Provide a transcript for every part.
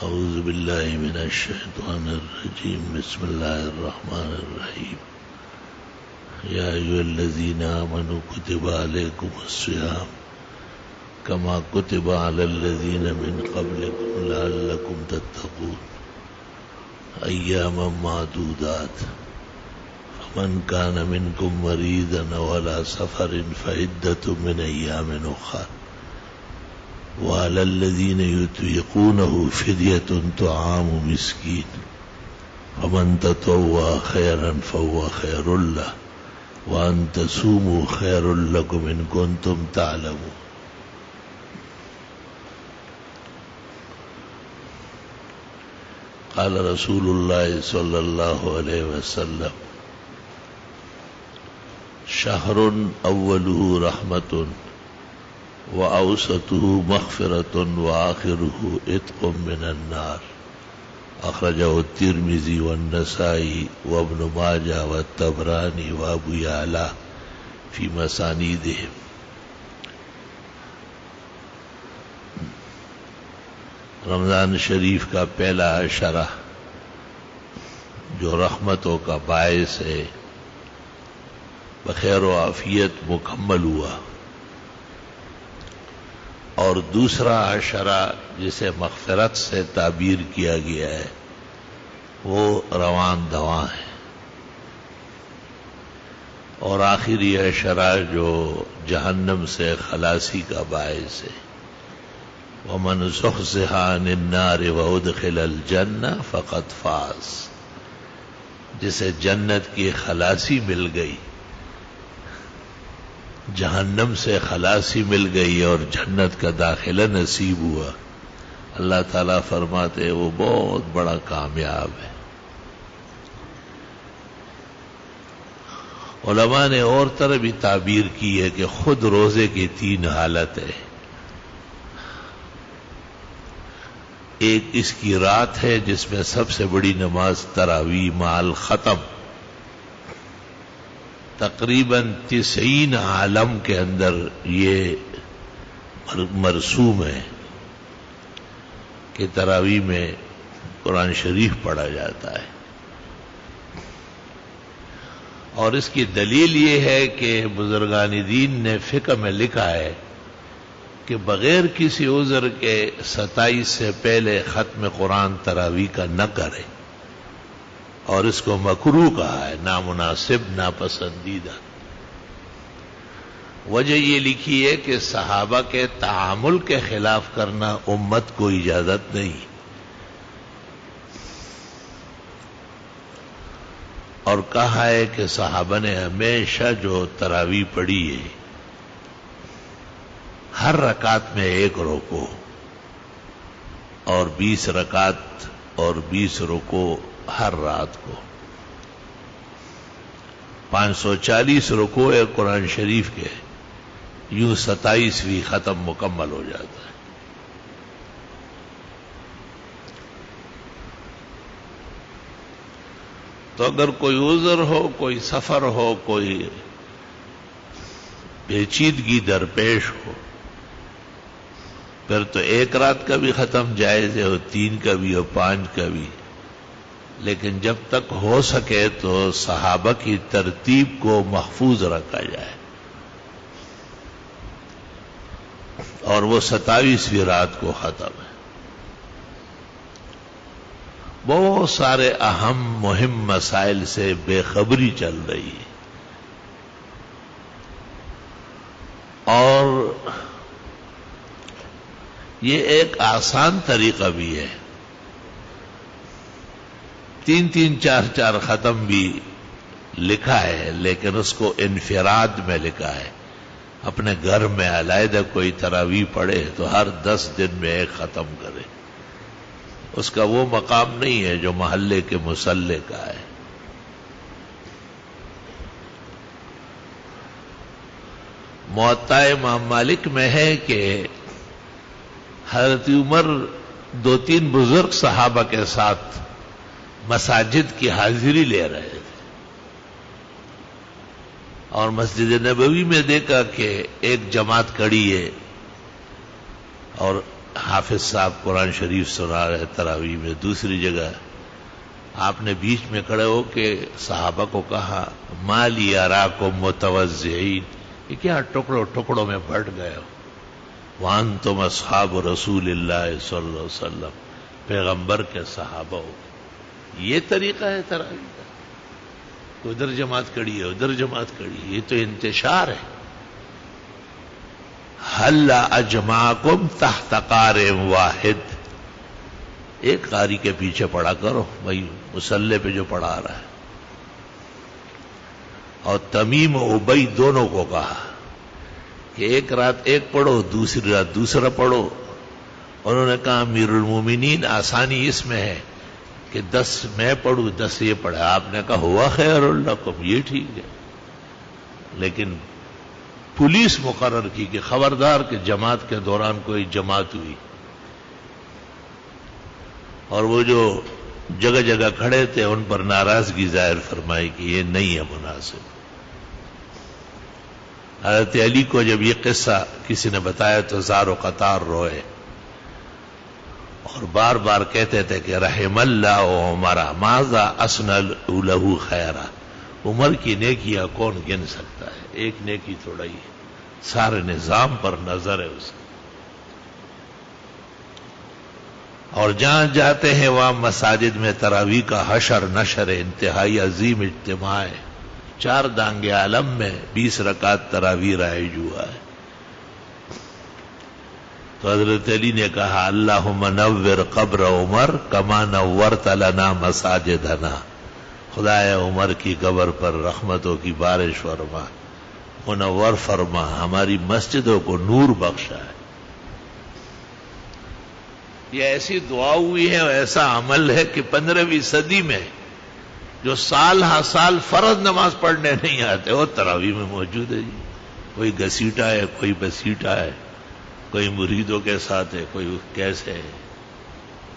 اعوذ باللہ من الشیطان الرجیم بسم اللہ الرحمن الرحیم یا ایھا الذین آمنوا کتب علیکم الصیام کما کتب علی الذین من قبلکم لعلکم تتقون ایاما معدودات فمن کان منکم مریضا او علی سفر فعدۃ من ایام اخر وعلى الذين يطيقونه فدية طعام مسكين فمن تطوع خيرا فهو خير له وأن تصوموا خير لكم إن كنتم تعلمون. قال رسول الله صلى الله عليه وسلم شهر أوله رحمة وأوسطه مغفرة وآخره عتق من النار. أخرجه الترمذي والنسائي وابن ماجه والطبراني وأبو يعلى في مسانيدهم. رمضان شریف کا پہلا عشرہ جو رحمتوں کا باعث ہے بخیر و عافیت مکمل ہوا، اور دوسرا عشرہ جسے مغفرت سے تعبیر کیا گیا ہے وہ رواں دواں ہے، اور آخری عشرہ جو جہنم سے خلاصی کا باعث ہے وَمَنْ زُحْزِحَ عَنِ النَّارِ وَأُدْخِلَ الْجَنَّةَ فَقَدْ فَازَ، جسے جنت کی خلاصی مل گئی، جہنم سے خلاصی مل گئی اور جنت کا داخلہ نصیب ہوا، اللہ تعالیٰ فرماتے وہ بہت بڑا کامیاب ہے. علماء نے اور طرح بھی تعبیر کی ہے کہ خود روزے کی تین حالت ہے. ایک اس کی رات ہے جس میں سب سے بڑی نماز تراویح مع الختم تقریباً 90 عالم کے اندر یہ مرسوم ہے کہ تراویح میں قرآن شریف پڑھا جاتا ہے، اور اس کی دلیل یہ ہے کہ بزرگان دین نے فقہ میں لکھا ہے کہ بغیر کسی عذر کے 27 سے پہلے ختم قرآن تراویح کا نہ کرے، اور اس کو مکروہ کہا ہے، نامناسب، ناپسندیدہ. وجہ یہ لکھی ہے کہ صحابہ کے تعامل کے خلاف کرنا امت کو اجازت نہیں، اور کہا ہے کہ صحابہ نے ہمیشہ جو تراویح پڑھی ہے ہر رکعت میں 1 رکوع اور 20 رکعت اور 20 رکوع ہر رات کو، 540 رکوع قرآن شریف کے، یوں 27ویں ختم مکمل ہو جاتا ہے. تو اگر کوئی عذر ہو، کوئی سفر ہو، کوئی پیچیدگی درپیش ہو، پھر تو 1 رات کا بھی ختم جائز ہے، اور 3 کا بھی، اور 5 کا بھی، لیکن جب تک ہو سکے تو صحابہ کی ترتیب کو محفوظ رکھا جائے، اور وہ 27ویں رات کو ختم ہے. بہت سارے اہم مہم مسائل سے بے خبری چل رہی ہے، اور یہ ایک آسان طریقہ بھی ہے. 3 4 ختم بھی لکھا ہے، لیکن اس کو انفراد میں لکھا ہے. اپنے گھر میں علیحدہ کوئی تراویح پڑھے تو ہر 10 دن میں 1 ختم کرے، اس کا وہ مقام نہیں ہے جو محلے کے مصلی کا ہے. موطا امام مالک میں ہے کہ حضرت عمر 2-3 بزرگ صحابہ کے ساتھ مساجد کی حاضری لے رہے تھے، اور مسجد نبوی میں دیکھا کہ ایک جماعت کھڑی ہے اور حافظ صاحب قرآن شریف سنا رہے تراویح میں، دوسری جگہ آپ نے بیچ میں کھڑے ہو کے صحابہ کو کہا ما لی اراکم متوزعین، یہ کیا ٹکڑوں ٹکڑوں میں بٹ گئے ہو، وانتم اصحاب رسول اللہ صلی اللہ علیہ وسلم، پیغمبر کے صحابہ ہو. یہ طریقہ ہے تراویح کا، ادھر جماعت کھڑی ہے ادھر جماعت کھڑی ہے، یہ تو انتشار ہے. حل اجمعکم تحت قارئ واحد، ایک قاری کے پیچھے پڑھا کرو بھائی، مصلی پہ جو پڑھا رہا ہے. اور تمیم و ابی دونوں کو کہا کہ ایک رات ایک پڑھو، دوسری رات دوسرا پڑھو. انہوں نے کہا امیر المومنین آسانی اس میں ہے کہ 10 میں پڑھوں 10 یہ پڑھے. آپ نے کہا ہوا خیر لکم، یہ ٹھیک ہے، لیکن پولیس مقرر کی کہ خبردار کہ جماعت کے دوران کوئی جماعت ہوئی، اور وہ جو جگہ جگہ کھڑے تھے ان پر ناراضگی ظاہر فرمائی کہ یہ نہیں ہے مناسب. حضرت علی کو جب یہ قصہ کسی نے بتایا تو زار و قطار روئے اور بار بار کہتے تھے کہ رحم اللہ عمر ماذا اسنى له خیرا، عمر کی نیکیاں کون گن سکتا ہے، ایک نیکی تھوڑا ہی ہے، سارے نظام پر نظر ہے اس کی. اور جہاں جاتے ہیں وہاں مساجد میں تراویح کا حشر نشر انتہائی عظیم اجتماع ہے. 4 دانگ عالم میں 20 رکعت تراویح رائج ہوا ہے. تو حضرت علی نے کہا اللہم نور قبر عمر کما نورت لنا مساجدنا، خدایا عمر کی قبر پر رحمتوں کی بارش فرما، منور فرما، ہماری مسجدوں کو نور بخشا ہے. یہ ایسی دعا ہوئی ہے اور ایسا عمل ہے کہ 15ویں صدی میں جو سال ہر سال فرض نماز پڑھنے نہیں آتے وہ تراویح میں موجود ہے. جی کوئی گسیٹا ہے، کوئی بسیٹا ہے، کوئی مریدوں کے ساتھ ہے، کوئی کیسے ہے.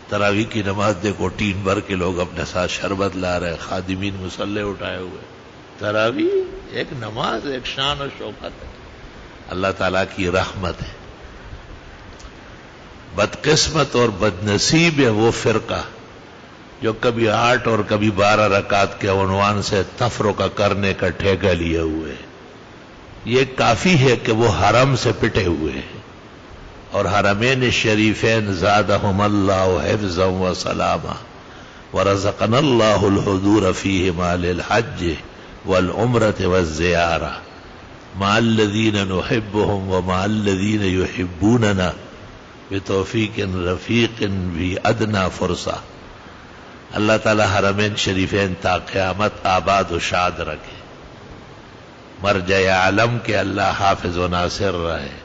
تراویح کی نماز دیکھو ٹین بھر کے لوگ اپنے ساتھ شربت لا رہے، خادمین مصلے اٹھائے ہوئے. تراویح ایک نماز، ایک شان و شوکت ہے، اللہ تعالیٰ کی رحمت ہے. بدقسمت اور بدنصیب ہے وہ فرقہ جو کبھی 8 اور کبھی 12 رکعت کے عنوان سے تفرقہ کرنے کا ٹھیکہ لیے ہوئے. یہ کافی ہے کہ وہ حرم سے پٹے ہوئے ہیں، اور حرمین شریفین زادہم اللہ حفظا و سلاما ورزقنا اللہ الحضور فیہما للحج والعمرة والزیارہ مع الذین نحبهم ومع الذین یحبوننا بتوفیق رفیق بھی ادنا فرصہ. اللہ تعالی حرمین شریفین تا قیامت آباد و شاد رکھے، مرجع عالم کے اللہ حافظ و ناصر رہے،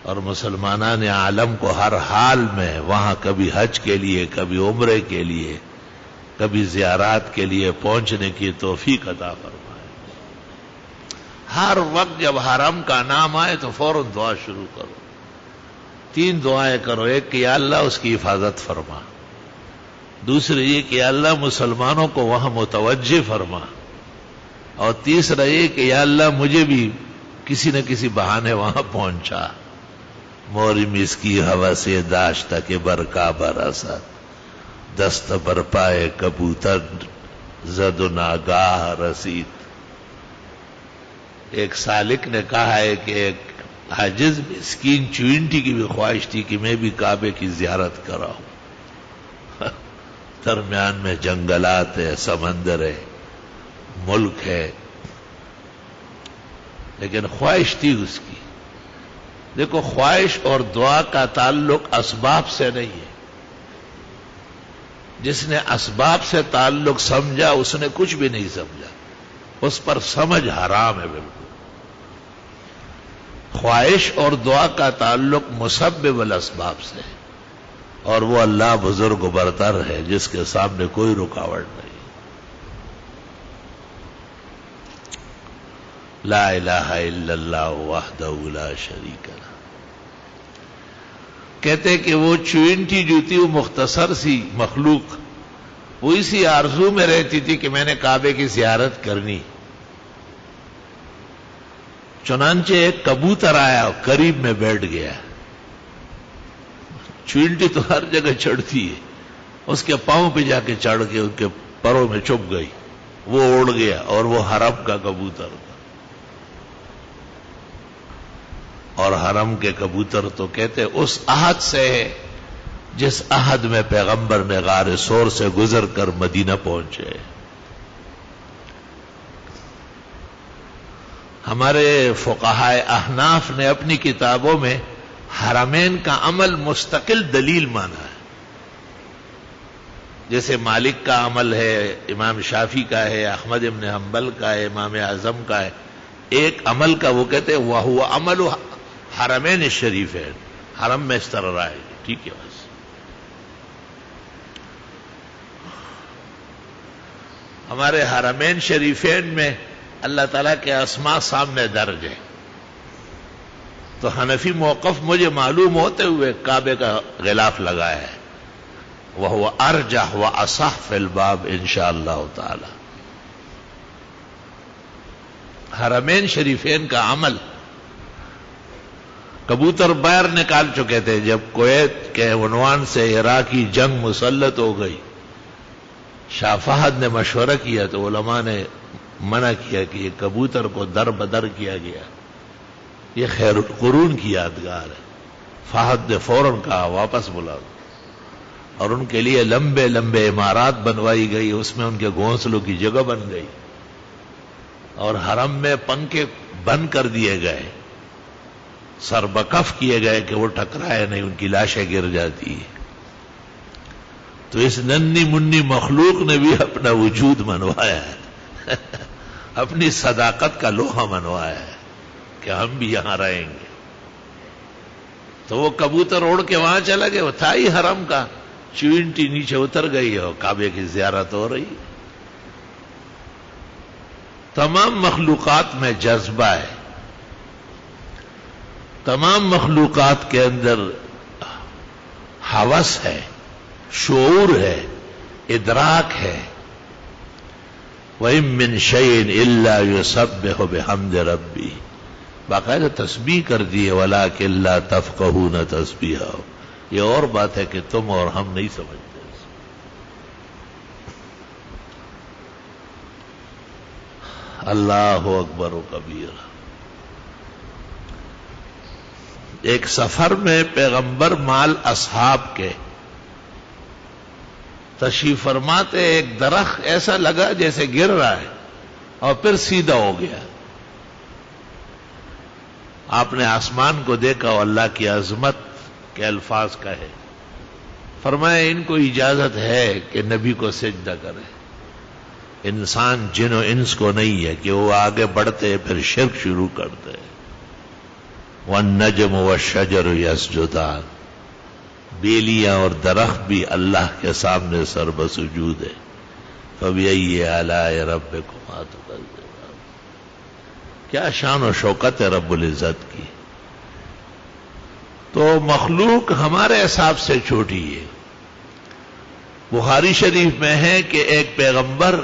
اور مسلمانان عالم کو ہر حال میں وہاں کبھی حج کے لیے، کبھی عمرے کے لیے، کبھی زیارات کے لیے پہنچنے کی توفیق عطا فرمائے. ہر وقت جب حرم کا نام آئے تو فوراً دعا شروع کرو. 3 دعائیں کرو، ایک کہ یا اللہ اس کی حفاظت فرما، دوسری یہ کہ یا اللہ مسلمانوں کو وہاں متوجہ فرما، اور تیسرا یہ کہ یا اللہ مجھے بھی کسی نہ کسی بہانے وہاں پہنچا. موری مس کی ہوا سے داشتہ کے برکا برسد، دست بر پائے کبوتر زد و ناگاہ رسید. ایک سالک نے کہا ہے کہ ایک عاجز مسکین چوینٹی کی بھی خواہش تھی کہ میں بھی کعبے کی زیارت کراؤں. درمیان میں جنگلات ہے، سمندر ہے، ملک ہے، لیکن خواہش تھی اس کی. دیکھو خواہش اور دعا کا تعلق اسباب سے نہیں ہے. جس نے اسباب سے تعلق سمجھا اس نے کچھ بھی نہیں سمجھا، اس پر سمجھ حرام ہے بالکل. خواہش اور دعا کا تعلق مسبب الاسباب سے ہے، اور وہ اللہ بزرگ و برتر ہے جس کے سامنے کوئی رکاوٹ نہیں. لا الہ الا اللہ وحدہ لا شریک لہ. کہتے کہ وہ چوینٹی جو تھی وہ مختصر سی مخلوق، وہ اسی آرزو میں رہتی تھی کہ میں نے کعبے کی زیارت کرنی. چنانچہ ایک کبوتر آیا اور قریب میں بیٹھ گیا. چوینٹی تو ہر جگہ چڑھتی ہے، اس کے پاؤں پہ جا کے چڑھ کے ان کے پروں میں چھپ گئی، وہ اڑ گیا اور وہ حرم کا کبوتر تھا. اور حرم کے کبوتر تو کہتے اس عہد سے ہے جس عہد میں پیغمبر نے غار ثور سے گزر کر مدینہ پہنچے. ہمارے فقہائے احناف نے اپنی کتابوں میں حرمین کا عمل مستقل دلیل مانا ہے. جیسے مالک کا عمل ہے، امام شافی کا ہے، احمد ابن حنبل کا ہے، امام اعظم کا ہے. ایک عمل کا وہ کہتے ہیں وہ عمل حرمین شریف ہے، حرم میں اس طرح رائے. ٹھیک ہے، بس ہمارے حرمین شریفین میں اللہ تعالیٰ کے اسماء سامنے درج ہے. تو حنفی موقف مجھے معلوم ہوتے ہوئے کعبے کا غلاف لگایا ہے. وہ ارجح و اصح فی الباب انشاءاللہ تعالی. حرمین شریفین کا عمل کبوتر باہر نکال چکے تھے جب کویت کے عنوان سے عراقی جنگ مسلط ہو گئی. شاہ فہد نے مشورہ کیا تو علماء نے منع کیا کہ یہ کبوتر کو در بدر کیا گیا، یہ خیر القرون کی یادگار ہے. فہد نے فوراً کہا واپس بلا دو، اور ان کے لیے لمبے لمبے عمارات بنوائی گئی، اس میں ان کے گھونسلوں کی جگہ بن گئی، اور حرم میں پنکھے بند کر دیے گئے، سر بکف کیے گئے کہ وہ ٹکرائے نہیں، ان کی لاشیں گر جاتی ہیں. تو اس ننھی منی مخلوق نے بھی اپنا وجود منوایا ہے اپنی صداقت کا لوہا منوایا ہے کہ ہم بھی یہاں رہیں گے. تو وہ کبوتر اڑ کے وہاں چلا گیا، وہ تھا ہی حرم کا. چوینٹی نیچے اتر گئی اور کعبے کی زیارت ہو رہی. تمام مخلوقات میں جذبہ ہے، تمام مخلوقات کے اندر ہوس ہے، شعور ہے، ادراک ہے. وَإِن مِّن شَيْءٍ إِلَّا يُسَبِّحُ بِحَمْدِ رَبِّهِ. باقاعدہ تسبیح کر دی ہے وَلَٰكِن لَّا تَفْقَهُونَ تَسْبِيحَهُ. یہ اور بات ہے کہ تم اور ہم نہیں سمجھتے. اللہ اکبر و کبیر. ایک سفر میں پیغمبر مال اصحاب کے تشریف فرماتے، ایک درخت ایسا لگا جیسے گر رہا ہے اور پھر سیدھا ہو گیا. آپ نے آسمان کو دیکھا اور اللہ کی عظمت کے الفاظ کہے. فرمایا ان کو اجازت ہے کہ نبی کو سجدہ کرے. انسان جن و انس کو نہیں ہے کہ وہ آگے بڑھتے پھر شرک شروع کرتے. وَالنَّجْمُ وَالشَّجَرُ يَسْجُدَانِ. بیلیاں اور درخت بھی اللہ کے سامنے سر بسجود ہے. فَبِأَيِّ آلَاءِ رَبِّكُمَا تُكَذِّبَانِ. کیا شان و شوکت ہے رب العزت کی. تو مخلوق ہمارے حساب سے چھوٹی ہے. بخاری شریف میں ہے کہ ایک پیغمبر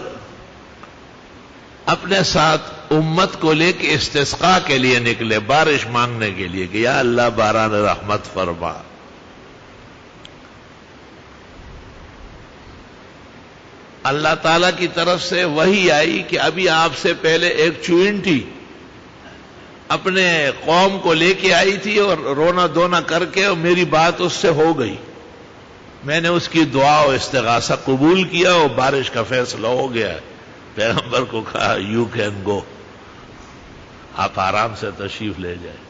اپنے ساتھ امت کو لے کے استسقاء کے لیے نکلے، بارش مانگنے کے لیے کہ یا اللہ باران رحمت فرما. اللہ تعالی کی طرف سے وحی آئی کہ ابھی آپ سے پہلے ایک چوینٹی اپنے قوم کو لے کے آئی تھی اور رونا دونا کر کے، اور میری بات اس سے ہو گئی. میں نے اس کی دعا و استغاثہ قبول کیا اور بارش کا فیصلہ ہو گیا. پیغمبر کو کہا یو کین گو، آپ آرام سے تشریف لے جائیں.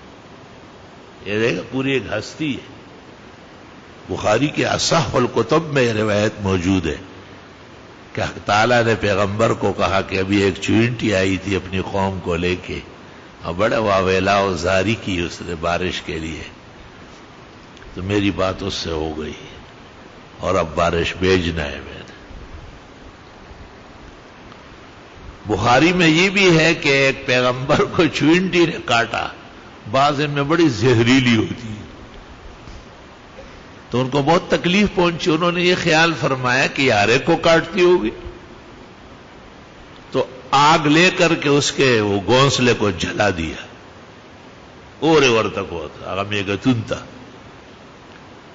یہ دیکھا پوری ایک ہستی ہے. بخاری کے اصح الکتب میں یہ روایت موجود ہے کہ حق تعالیٰ نے پیغمبر کو کہا کہ ابھی ایک چوینٹی آئی تھی اپنی قوم کو لے کے، اور بڑے واویلا و زاری کی اس نے بارش کے لیے، تو میری بات اس سے ہو گئی اور اب بارش بھیجنا ہے میں نے. بخاری میں یہ بھی ہے کہ ایک پیغمبر کو چوینٹی نے کاٹا. بعض ان میں بڑی زہریلی ہوتی ہے تو ان کو بہت تکلیف پہنچی. انہوں نے یہ خیال فرمایا کہ یار ایک کو کاٹتی ہوگی، تو آگ لے کر کے اس کے وہ گھونسلے کو جلا دیا. اور تک ہوتا آگا میں گتنتا.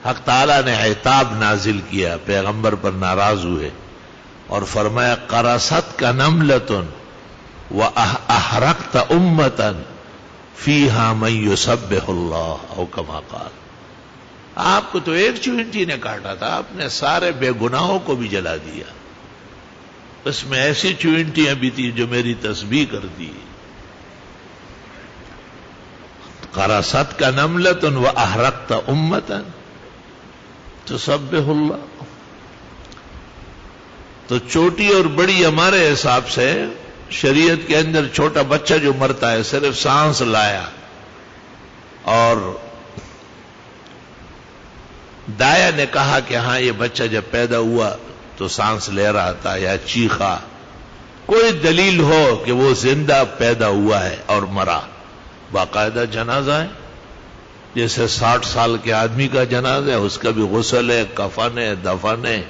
حق تعالیٰ نے عتاب نازل کیا، پیغمبر پر ناراض ہوئے اور فرمایا قرست کا نملتن وَأَحْرَقْتَ أُمَّةً فِيهَا مَن يُسَبِّحُ اللَّهَ او کما قال. آپ کو تو ایک چونٹی نے کاٹا تھا، آپ نے سارے بے گناہوں کو بھی جلا دیا. اس میں ایسی چونٹیاں بھی تھی جو میری تسبیح کرتی. قرست کا نملتن وَأَحْرَقْتَ أُمَّةً تسبح اللہ. تو چھوٹی اور بڑی ہمارے حساب سے شریعت کے اندر چھوٹا بچہ جو مرتا ہے صرف سانس لایا اور دایا نے کہا کہ ہاں یہ بچہ جب پیدا ہوا تو سانس لے رہا تھا یا چیخا، کوئی دلیل ہو کہ وہ زندہ پیدا ہوا ہے اور مرا، باقاعدہ جنازہ ہے. جیسے 60 سال کے آدمی کا جنازہ ہے، اس کا بھی غسل ہے، کفن ہے، دفن ہے،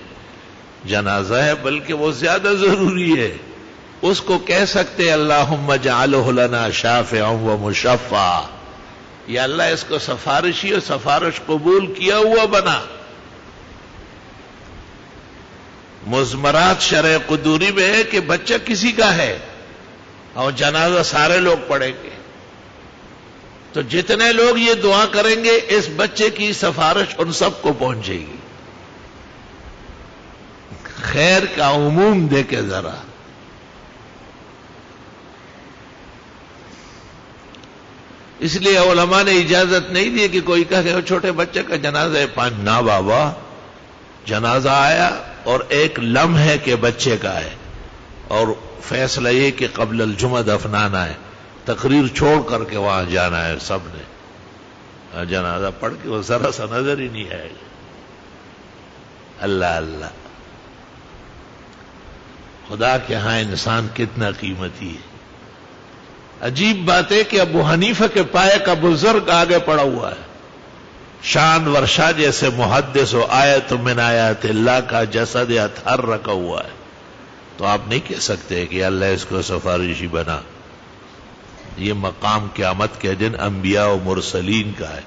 جنازہ ہے، بلکہ وہ زیادہ ضروری ہے. اس کو کہہ سکتے اللہم اجعلہ لنا شافعا و مشفعا، یا اللہ اس کو سفارشی اور سفارش قبول کیا ہوا بنا. مضمرات شرع قدوری میں ہے کہ بچہ کسی کا ہے اور جنازہ سارے لوگ پڑھیں گے، تو جتنے لوگ یہ دعا کریں گے اس بچے کی سفارش ان سب کو پہنچے گی. خیر کا عموم دے کے ذرا. اس لیے علماء نے اجازت نہیں دی کہ کوئی کہے کہ چھوٹے بچے کا جنازہ ہے، نہ بابا، جنازہ آیا اور ایک لمحے کے بچے کا ہے اور فیصلہ یہ کہ قبل الجمعہ دفنانا ہے، تقریر چھوڑ کر کے وہاں جانا ہے سب نے، جنازہ پڑھ کے وہ ذرا سا نظر ہی نہیں آئے گا. اللہ اللہ، خدا کے ہاں انسان کتنا قیمتی ہے. عجیب بات ہے کہ ابو حنیفہ کے پائے کا بزرگ آگے پڑا ہوا ہے، شان ورشا جیسے محدث و آیت من آیات اللہ کا جسد اطہر رکھا ہوا ہے، تو آپ نہیں کہہ سکتے کہ اللہ اس کو سفارشی بنا. یہ مقام قیامت کے دن انبیاء و مرسلین کا ہے.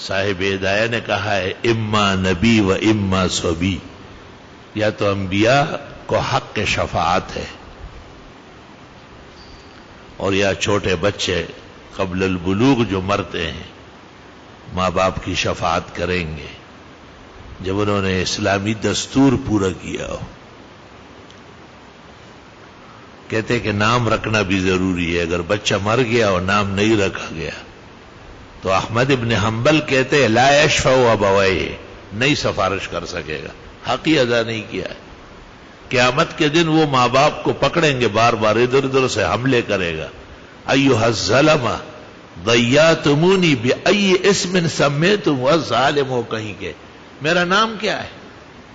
صاحب ہدایہ نے کہا ہے اما نبی و اما صبی، یا تو انبیاء کو حق شفاعت ہے اور یا چھوٹے بچے قبل البلوغ جو مرتے ہیں ماں باپ کی شفاعت کریں گے جب انہوں نے اسلامی دستور پورا کیا ہو. کہتے کہ نام رکھنا بھی ضروری ہے، اگر بچہ مر گیا اور نام نہیں رکھا گیا تو احمد ابن حنبل کہتے لا یشفع ابویہ، نہیں سفارش کر سکے گا، حق ہی ادا نہیں کیا ہے. قیامت کے دن وہ ماں باپ کو پکڑیں گے، بار بار ادھر ادھر سے حملے کرے گا. ایھا الظلمہ ضیعتمونی بأی اسم سمیتم والظالم، کہیں کہ میرا نام کیا ہے،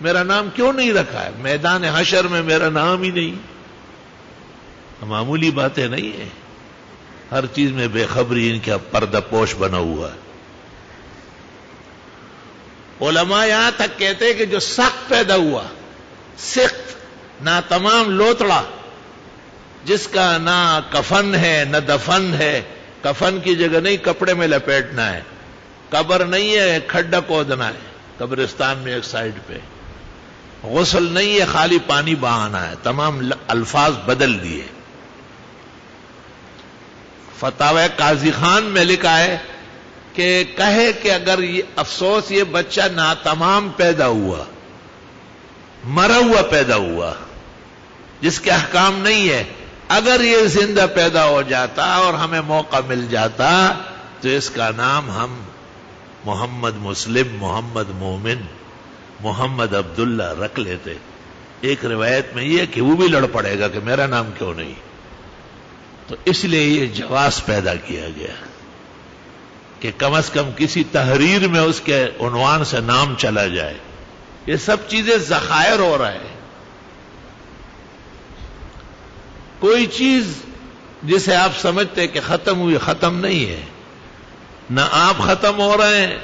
میرا نام کیوں نہیں رکھا ہے، میدان حشر میں میرا نام ہی نہیں. معمولی باتیں نہیں ہیں، ہر چیز میں بے خبری ان کا پردہ پوش بنا ہوا ہے. علماء یہاں تک کہتے ہیں کہ جو سخت پیدا ہوا، سخت نہ تمام لوتڑا، جس کا نہ کفن ہے نہ دفن ہے، کفن کی جگہ نہیں کپڑے میں لپیٹنا ہے، قبر نہیں ہے کھڈا کھودنا ہے قبرستان میں ایک سائڈ پہ، غسل نہیں ہے خالی پانی بہانا ہے، تمام الفاظ بدل دیے. فتاوی قاضی خان میں لکھا ہے کہ کہے کہ اگر یہ افسوس یہ بچہ ناتمام پیدا ہوا، مرا ہوا پیدا ہوا جس کے احکام نہیں ہے، اگر یہ زندہ پیدا ہو جاتا اور ہمیں موقع مل جاتا تو اس کا نام ہم محمد مسلم، محمد مومن، محمد عبداللہ رکھ لیتے. ایک روایت میں یہ کہ وہ بھی لڑ پڑے گا کہ میرا نام کیوں نہیں. تو اس لیے یہ جواز پیدا کیا گیا کہ کم از کم کسی تحریر میں اس کے عنوان سے نام چلا جائے. یہ سب چیزیں ذخائر ہو رہا ہے. کوئی چیز جسے آپ سمجھتے کہ ختم ہوئی، ختم نہیں ہے. نہ آپ ختم ہو رہے ہیں،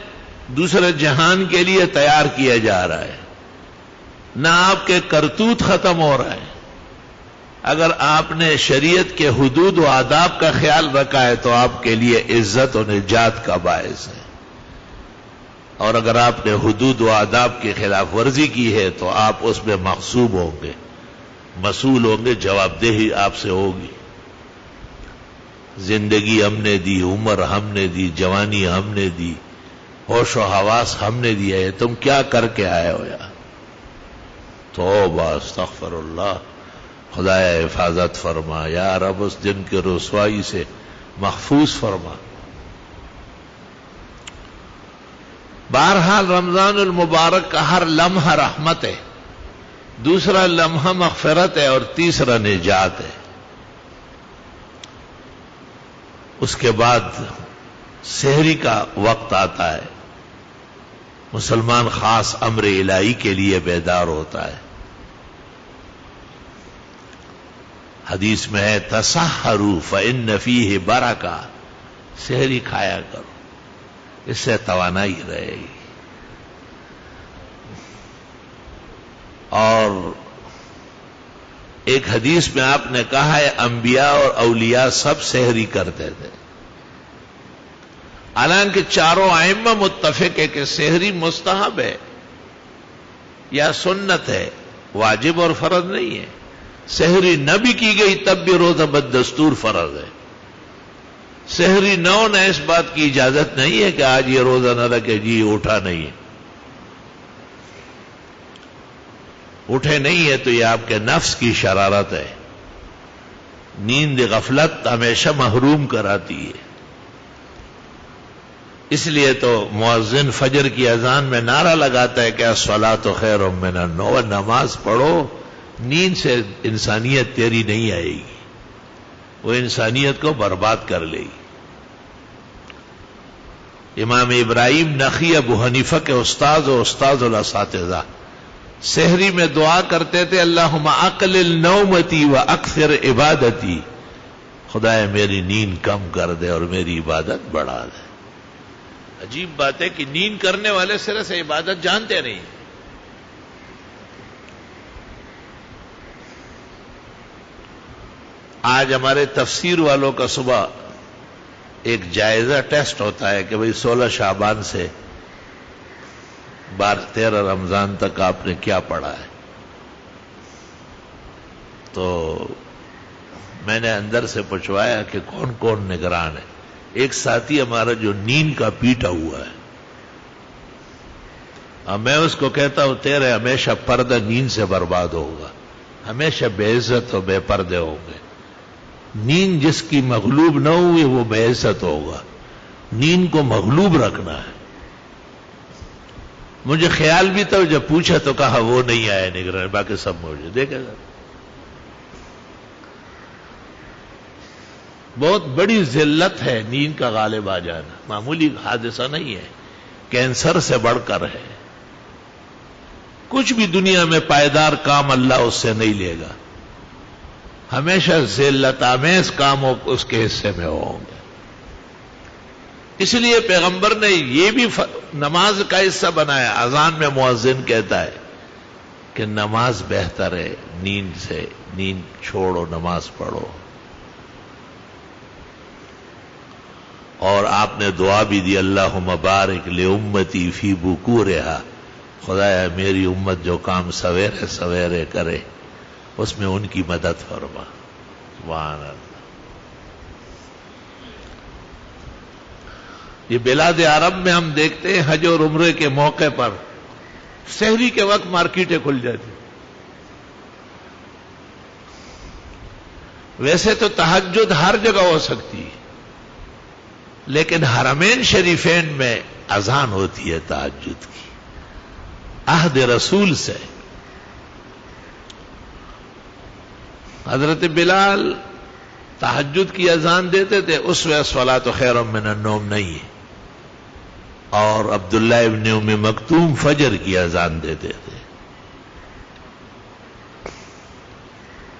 دوسرے جہان کے لیے تیار کیا جا رہا ہے، نہ آپ کے کرتوت ختم ہو رہا ہے. اگر آپ نے شریعت کے حدود و آداب کا خیال رکھا ہے تو آپ کے لیے عزت و نجات کا باعث ہے. اور اگر آپ نے حدود و آداب کی خلاف ورزی کی ہے تو آپ اس میں مغصوب ہوں گے، مسئول ہوں گے، جواب دہی آپ سے ہوگی۔ زندگی ہم نے دی، عمر ہم نے دی، جوانی ہم نے دی، ہوش و حواس ہم نے دیا ہے، تم کیا کر کے آئے ہو یار؟ توبہ استغفر اللہ، خدایا حفاظت فرما یا رب، اس دن کے رسوائی سے محفوظ فرما۔ بہرحال رمضان المبارک کا ہر لمحہ رحمت ہے، دوسرا لمحہ مغفرت ہے، اور تیسرا نجات ہے۔ اس کے بعد سحری کا وقت آتا ہے، مسلمان خاص امر الہی کے لیے بیدار ہوتا ہے۔ حدیث میں ہے تسحروا فإن فیہ برکہ، سحری کھایا کرو، اس سے توانائی رہے گی۔ اور ایک حدیث میں آپ نے کہا ہے انبیاء اور اولیاء سب سحری کرتے تھے، حالانکہ چاروں ائمہ متفق ہے کہ سحری مستحب ہے یا سنت ہے، واجب اور فرض نہیں ہے۔ سحری نہ بھی کی گئی تب بھی روزہ بدستور فرض ہے۔ سحری نہ ہونا اس بات کی اجازت نہیں ہے کہ آج یہ روزہ نہ رکھے، جی اٹھا نہیں ہے، اٹھے نہیں ہے تو یہ آپ کے نفس کی شرارت ہے۔ نیند غفلت ہمیشہ محروم کراتی ہے، اس لیے تو مؤذن فجر کی اذان میں نعرہ لگاتا ہے کہ الصلاۃ خیر من النوم، نماز پڑھو، نیند سے انسانیت تیری نہیں آئے گی، وہ انسانیت کو برباد کر لے گی۔ امام ابراہیم نخعی ابو حنیفہ کے استاذ و استاذ الاساتذہ سحری میں دعا کرتے تھے اللہم اقلل نومتی و اکثر عبادتی، خدایا میری نیند کم کر دے اور میری عبادت بڑھا دے۔ عجیب بات ہے کہ نیند کرنے والے سرے سے عبادت جانتے نہیں۔ آج ہمارے تفسیر والوں کا صبح ایک جائزہ ٹیسٹ ہوتا ہے کہ بھئی 16 شعبان سے 12-13 رمضان تک آپ نے کیا پڑھا ہے۔ تو میں نے اندر سے پوچھوایا کہ کون کون نگران ہے۔ ایک ساتھی ہمارا جو نیند کا پیٹا ہوا ہے، اب میں اس کو کہتا ہوں تیرے ہمیشہ پردہ نیند سے برباد ہوگا، ہمیشہ بے عزت و بے پردے ہوں گے۔ نیند جس کی مغلوب نہ ہوئی وہ بے عزت ہوگا، نیند کو مغلوب رکھنا ہے۔ مجھے خیال بھی تھا، جب پوچھا تو کہا وہ نہیں آیا نگران، باقی سب موجود۔ دیکھے گا بہت بڑی ذلت ہے نیند کا غالب آ جانا، معمولی حادثہ نہیں ہے، کینسر سے بڑھ کر ہے۔ کچھ بھی دنیا میں پائیدار کام اللہ اس سے نہیں لے گا، ہمیشہ ذلت آمیز کام اس کے حصے میں ہوں گے۔ اس لیے پیغمبر نے یہ بھی نماز کا حصہ بنایا۔ اذان میں مؤذن کہتا ہے کہ نماز بہتر ہے نیند سے، نیند چھوڑو نماز پڑھو۔ اور آپ نے دعا بھی دی اللہم بارک لامتی فی بکورہا، خدایا میری امت جو کام سویرے سویرے کرے اس میں ان کی مدد فرما۔ سبحان اللہ۔ یہ بلاد عرب میں ہم دیکھتے ہیں حج اور عمرے کے موقع پر سحری کے وقت مارکیٹیں کھل جاتی۔ ویسے تو تہجد ہر جگہ ہو سکتی ہے، لیکن حرمین شریفین میں اذان ہوتی ہے تہجد کی، عہد رسول سے۔ حضرت بلال تہجد کی اذان دیتے تھے، اس میں الصلاۃ خیر من النوم نہیں ہے۔ اور عبداللہ ابن ام مکتوم فجر کی اذان دیتے تھے۔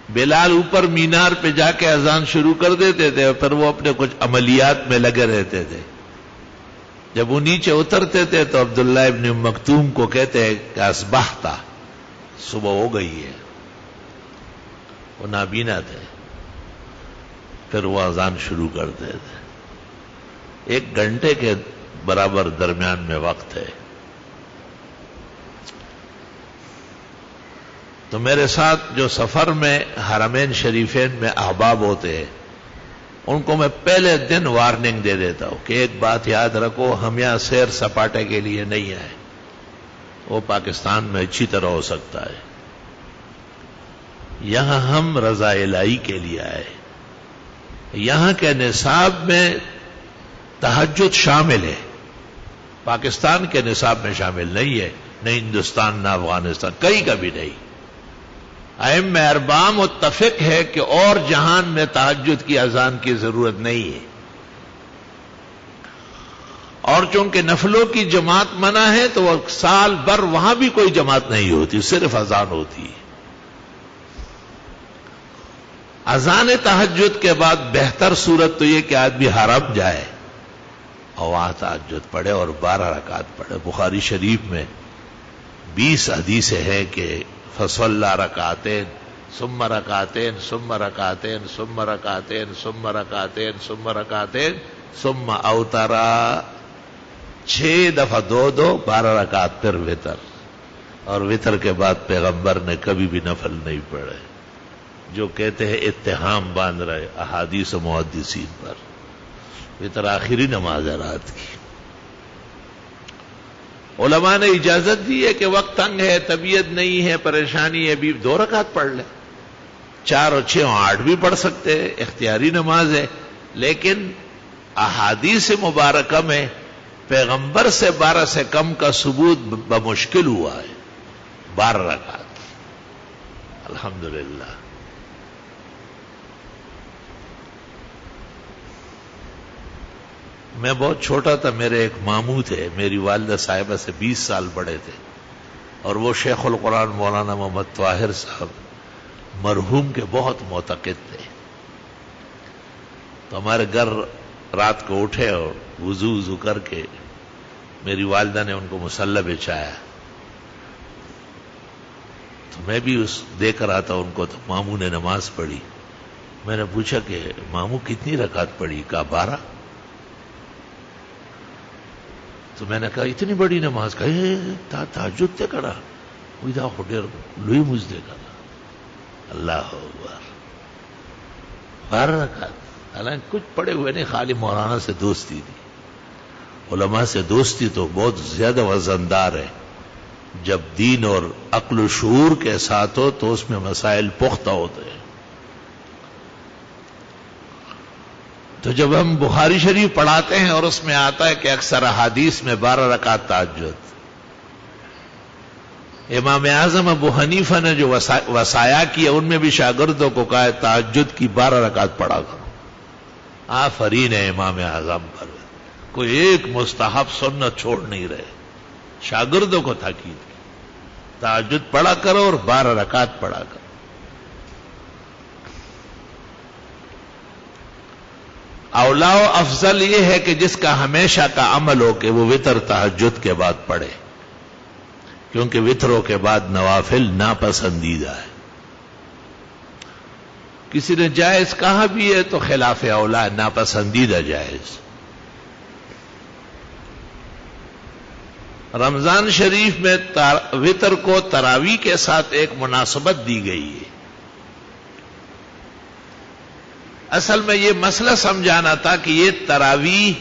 بلال اوپر مینار پہ جا کے اذان شروع کر دیتے تھے، اور پھر وہ اپنے کچھ عملیات میں لگے رہتے تھے۔ جب وہ نیچے اترتے تھے تو عبداللہ ابن ام مکتوم کو کہتے ہیں کہ اصبحتا، صبح ہو گئی ہے۔ وہ نابینا تھے، پھر وہ اذان شروع کرتے تھے۔ 1 گھنٹے کے برابر درمیان میں وقت ہے۔ تو میرے ساتھ جو سفر میں حرمین شریفین میں احباب ہوتے ہیں ان کو میں پہلے دن وارننگ دے دیتا ہوں کہ ایک بات یاد رکھو، ہم یہاں سیر سپاٹے کے لیے نہیں آئے، وہ پاکستان میں اچھی طرح ہو سکتا ہے، یہاں ہم رضا الہی کے لیے آئے۔ یہاں کے نصاب میں تہجد شامل ہے، پاکستان کے نصاب میں شامل نہیں ہے، نہ ہندوستان نہ افغانستان، کہیں کا بھی نہیں۔ ائمہ اربعہ متفق ہے کہ اور جہان میں تہجد کی اذان کی ضرورت نہیں ہے، اور چونکہ نفلوں کی جماعت منع ہے تو وہ سال بھر وہاں بھی کوئی جماعت نہیں ہوتی، صرف اذان ہوتی ہے۔ اذان تہجد کے بعد بہتر صورت تو یہ کہ آدمی حرم جائے اور وہاں تہجد پڑھے اور 12 رکعت پڑھے۔ بخاری شریف میں 20 حدیثیں ہیں کہ فصلى رکعتین ثم رکعتین ثم رکعتین ثم رکعتین ثم رکعتین ثم رکعتین ثم اوترا، 6 دفعہ 2 12 رکعت، پھر وتر، اور وتر کے بعد پیغمبر نے کبھی بھی نفل نہیں پڑھے۔ جو کہتے ہیں اتہام باندھ رہے احادیث و محدثین پر، وتر آخری نماز ہے رات کی۔ علماء نے اجازت دی ہے کہ وقت تنگ ہے، طبیعت نہیں ہے، پریشانی ہے، بھی 2 رکعت پڑھ لیں، 4 اور 6 اور 8 بھی پڑھ سکتے ہیں، اختیاری نماز ہے۔ لیکن احادیث مبارکہ میں پیغمبر سے 12 سے کم کا ثبوت بمشکل ہوا ہے، 12 رکعت۔ الحمدللہ۔ میں بہت چھوٹا تھا، میرے ایک ماموں تھے، میری والدہ صاحبہ سے 20 سال بڑے تھے، اور وہ شیخ القرآن مولانا محمد طاہر صاحب مرحوم کے بہت معتقد تھے۔ تو ہمارے گھر رات کو اٹھے اور وضو کر کے میری والدہ نے ان کو مصلی بچھایا، تو میں بھی دیکھ رہا تھا ان کو، تو ماموں نے نماز پڑھی۔ میں نے پوچھا کہ ماموں کتنی رکعت پڑھی؟ کہا 12۔ تو میں نے کہا اتنی بڑی نماز؟ کہا تہجد تے کرا وہی دا خودر لوئی مجدے کرا۔ اللہ اکبر، 12 رکعت، حالانکہ کچھ پڑے ہوئے نہیں، خالی مولانا سے دوستی تھی۔ علماء سے دوستی تو بہت زیادہ وزندار ہے، جب دین اور عقل و شعور کے ساتھ ہو تو اس میں مسائل پختہ ہوتے ہیں۔ تو جب ہم بخاری شریف پڑھاتے ہیں اور اس میں آتا ہے کہ اکثر احادیث میں 12 رکعت تہجد، امام اعظم ابو حنیفہ نے جو وصایا کیا ان میں بھی شاگردوں کو کہا ہے تہجد کی 12 رکعت پڑھا کرو۔ آفرین ہے امام اعظم پر، کوئی ایک مستحب سنت چھوڑ نہیں رہے، شاگردوں کو تاکید کی تہجد پڑھا کرو اور 12 رکعت پڑھا کرو۔ اولا و افضل یہ ہے کہ جس کا ہمیشہ کا عمل ہو کہ وہ وتر تہجد کے بعد پڑھے، کیونکہ وتروں کے بعد نوافل ناپسندیدہ ہے۔ کسی نے جائز کہا بھی ہے تو خلاف اولا، ناپسندیدہ جائز۔ رمضان شریف میں وتر کو تراویح کے ساتھ ایک مناسبت دی گئی ہے۔ اصل میں یہ مسئلہ سمجھانا تھا کہ یہ تراویح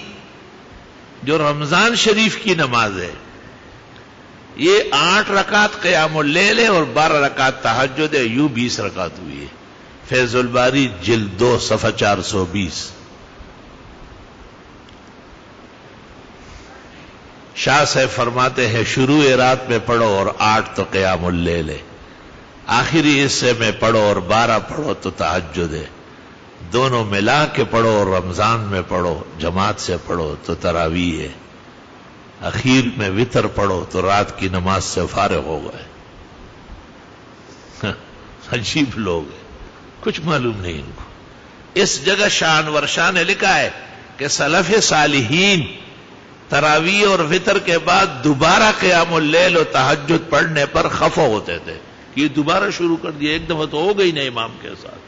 جو رمضان شریف کی نماز ہے، یہ 8 رکعت قیام اللیل ہے اور 12 رکعت تہجد ہے، یوں 20 رکعت ہوئی ہے۔ فیض الباری جلد 2 صفحہ 420۔ شاہ صاحب فرماتے ہیں شروع رات میں پڑھو اور 8 تو قیام اللیل ہے، آخری حصے میں پڑھو اور 12 پڑھو تو تہجد ہے، دونوں ملا کے پڑھو اور رمضان میں پڑھو، جماعت سے پڑھو تو تراویح ہے، اخیر میں وتر پڑھو تو رات کی نماز سے فارغ ہو گئے۔ عجیب لوگ ہیں، کچھ معلوم نہیں ان کو۔ اس جگہ شاہ انور شاہ نے لکھا ہے کہ سلف صالحین تراویح اور وتر کے بعد دوبارہ قیام اللیل و تہجد پڑھنے پر خفا ہوتے تھے کہ یہ دوبارہ شروع کر دیا، ایک دفعہ تو ہو گئی نا امام کے ساتھ۔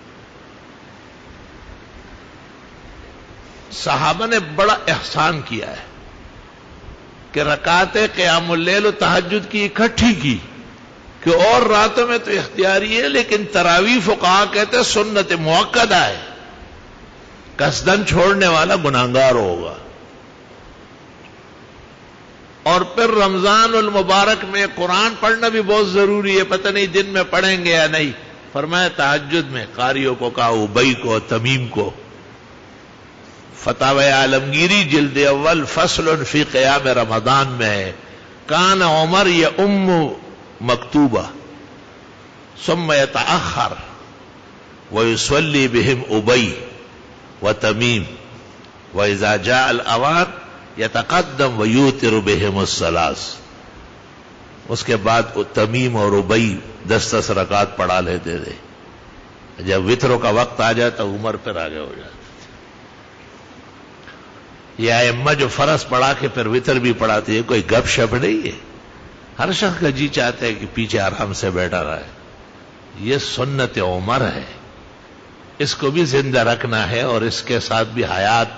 صحابہ نے بڑا احسان کیا ہے کہ رکعت قیام اللیل و تہجد کی اکٹھی کی، کہ اور راتوں میں تو اختیاری ہے، لیکن تراویح فقہا کہتے ہیں سنت مؤکدہ ہے، قصدن چھوڑنے والا گناہگار ہوگا۔ اور پھر رمضان المبارک میں قرآن پڑھنا بھی بہت ضروری ہے، پتہ نہیں دن میں پڑھیں گے یا نہیں۔ فرمایا تہجد میں قاریوں کو کہا، ابئی کو، تمیم کو۔ فتاوی عالمگیری جلد اول فصل فی قیام رمضان میں ہے، کان عمر یؤم مکتوبہ ثم یتأخر ویصلی بہم ابئی وتمیم واذا جاء الاوان یتقدم ویوتر بہم الثلاث۔ اس کے بعد تمیم اور ابئی 10 رکعات پڑھا لیتے تھے، جب وطروں کا وقت آ جاتا عمر پھر آگے ہو جاتا۔ یہ ائمہ جو فرض پڑھا کے پھر وطر بھی پڑھاتے ہیں، کوئی گپ شپ نہیں ہے۔ ہر شخص کا جی چاہتا ہے کہ پیچھے آرام سے بیٹھا رہے۔ یہ سنت عمر ہے، اس کو بھی زندہ رکھنا ہے اور اس کے ساتھ بھی حیات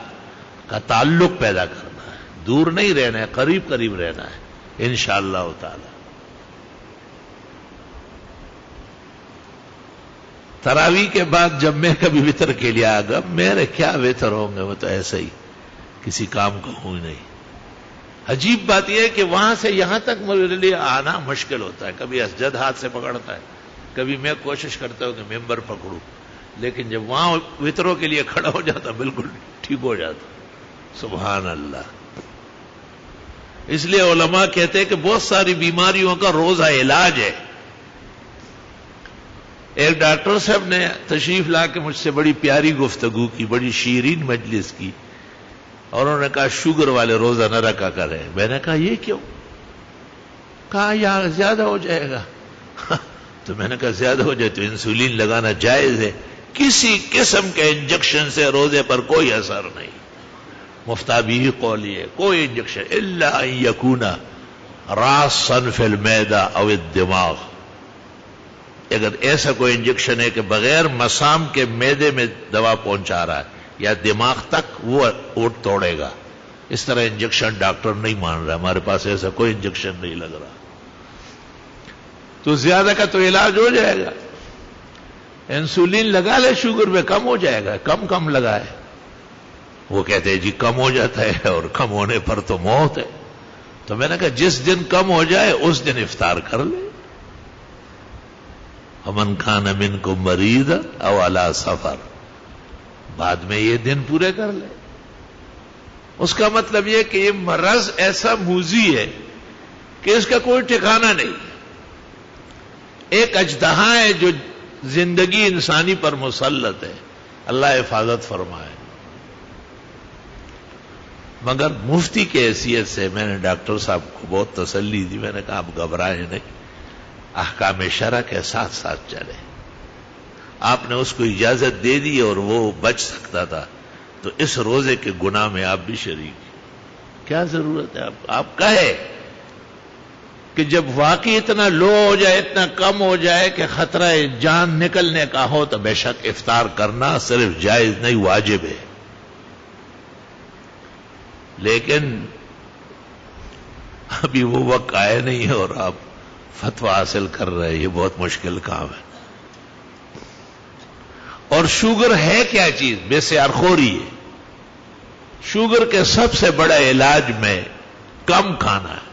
کا تعلق پیدا کرنا ہے، دور نہیں رہنا ہے، قریب قریب رہنا ہے انشاءاللہ تعالی۔ تراویح کے بعد جب میں کبھی وطر کے لیے آگا، میرے کیا وطر ہوں گے، وہ تو ایسے ہی کسی کام کا ہوں ہی نہیں۔ عجیب بات یہ ہے کہ وہاں سے یہاں تک میرے لیے آنا مشکل ہوتا ہے، کبھی اسجد ہاتھ سے پکڑتا ہے، کبھی میں کوشش کرتا ہوں کہ ممبر پکڑوں، لیکن جب وہاں وطروں کے لیے کھڑا ہو جاتا بالکل ٹھیک ہو جاتا۔ سبحان اللہ۔ اس لیے علماء کہتے ہیں کہ بہت ساری بیماریوں کا روزہ علاج ہے۔ ایک ڈاکٹر صاحب نے تشریف لا کے مجھ سے بڑی پیاری گفتگو کی، بڑی شیرین مجلس کی، اور انہوں نے کہا شوگر والے روزہ نہ رکھا کریں۔ میں نے کہا یہ کیوں؟ کہا یار زیادہ ہو جائے گا۔ تو میں نے کہا زیادہ ہو جائے تو انسولین لگانا جائز ہے، کسی قسم کے انجیکشن سے روزے پر کوئی اثر نہیں۔ مفتابی قول ہے، کوئی انجیکشن الا ان یکون راسا فی المعدہ او الدماغ، اگر ایسا کوئی انجیکشن ہے کہ بغیر مسام کے معدے میں دوا پہنچا رہا ہے یا دماغ تک، وہ اوٹ توڑے گا۔ اس طرح انجیکشن ڈاکٹر نہیں مان رہا، ہمارے پاس ایسا کوئی انجیکشن نہیں لگ رہا، تو زیادہ کا تو علاج ہو جائے گا۔ انسولین لگا لے، شوگر میں کم ہو جائے گا، کم لگائے۔ وہ کہتے ہیں جی کم ہو جاتا ہے اور کم ہونے پر تو موت ہے۔ تو میں نے کہا جس دن کم ہو جائے اس دن افطار کر لے۔ ومن کان منکم مریضا او علی سفر، بعد میں یہ دن پورے کر لے۔ اس کا مطلب یہ کہ یہ مرض ایسا موذی ہے کہ اس کا کوئی ٹھکانہ نہیں۔ ایک اژدہا ہے جو زندگی انسانی پر مسلط ہے، اللہ حفاظت فرمائے۔ مگر مفتی کی حیثیت سے میں نے ڈاکٹر صاحب کو بہت تسلی دی، میں نے کہا آپ گھبرائیں نہیں، احکام شرع کے ساتھ ساتھ چلے۔ آپ نے اس کو اجازت دے دی اور وہ بچ سکتا تھا، تو اس روزے کے گناہ میں آپ بھی شریک۔ کیا ضرورت ہے آپ کہے کہ جب واقعی اتنا لو ہو جائے، اتنا کم ہو جائے کہ خطرہ جان نکلنے کا ہو، تو بے شک افطار کرنا صرف جائز نہیں واجب ہے۔ لیکن ابھی وہ وقت آئے نہیں ہے اور آپ فتویٰ حاصل کر رہے ہیں، یہ بہت مشکل کام ہے۔ اور شوگر ہے کیا چیز؟ بسیارخوری ہے۔ شوگر کے سب سے بڑا علاج میں کم کھانا ہے۔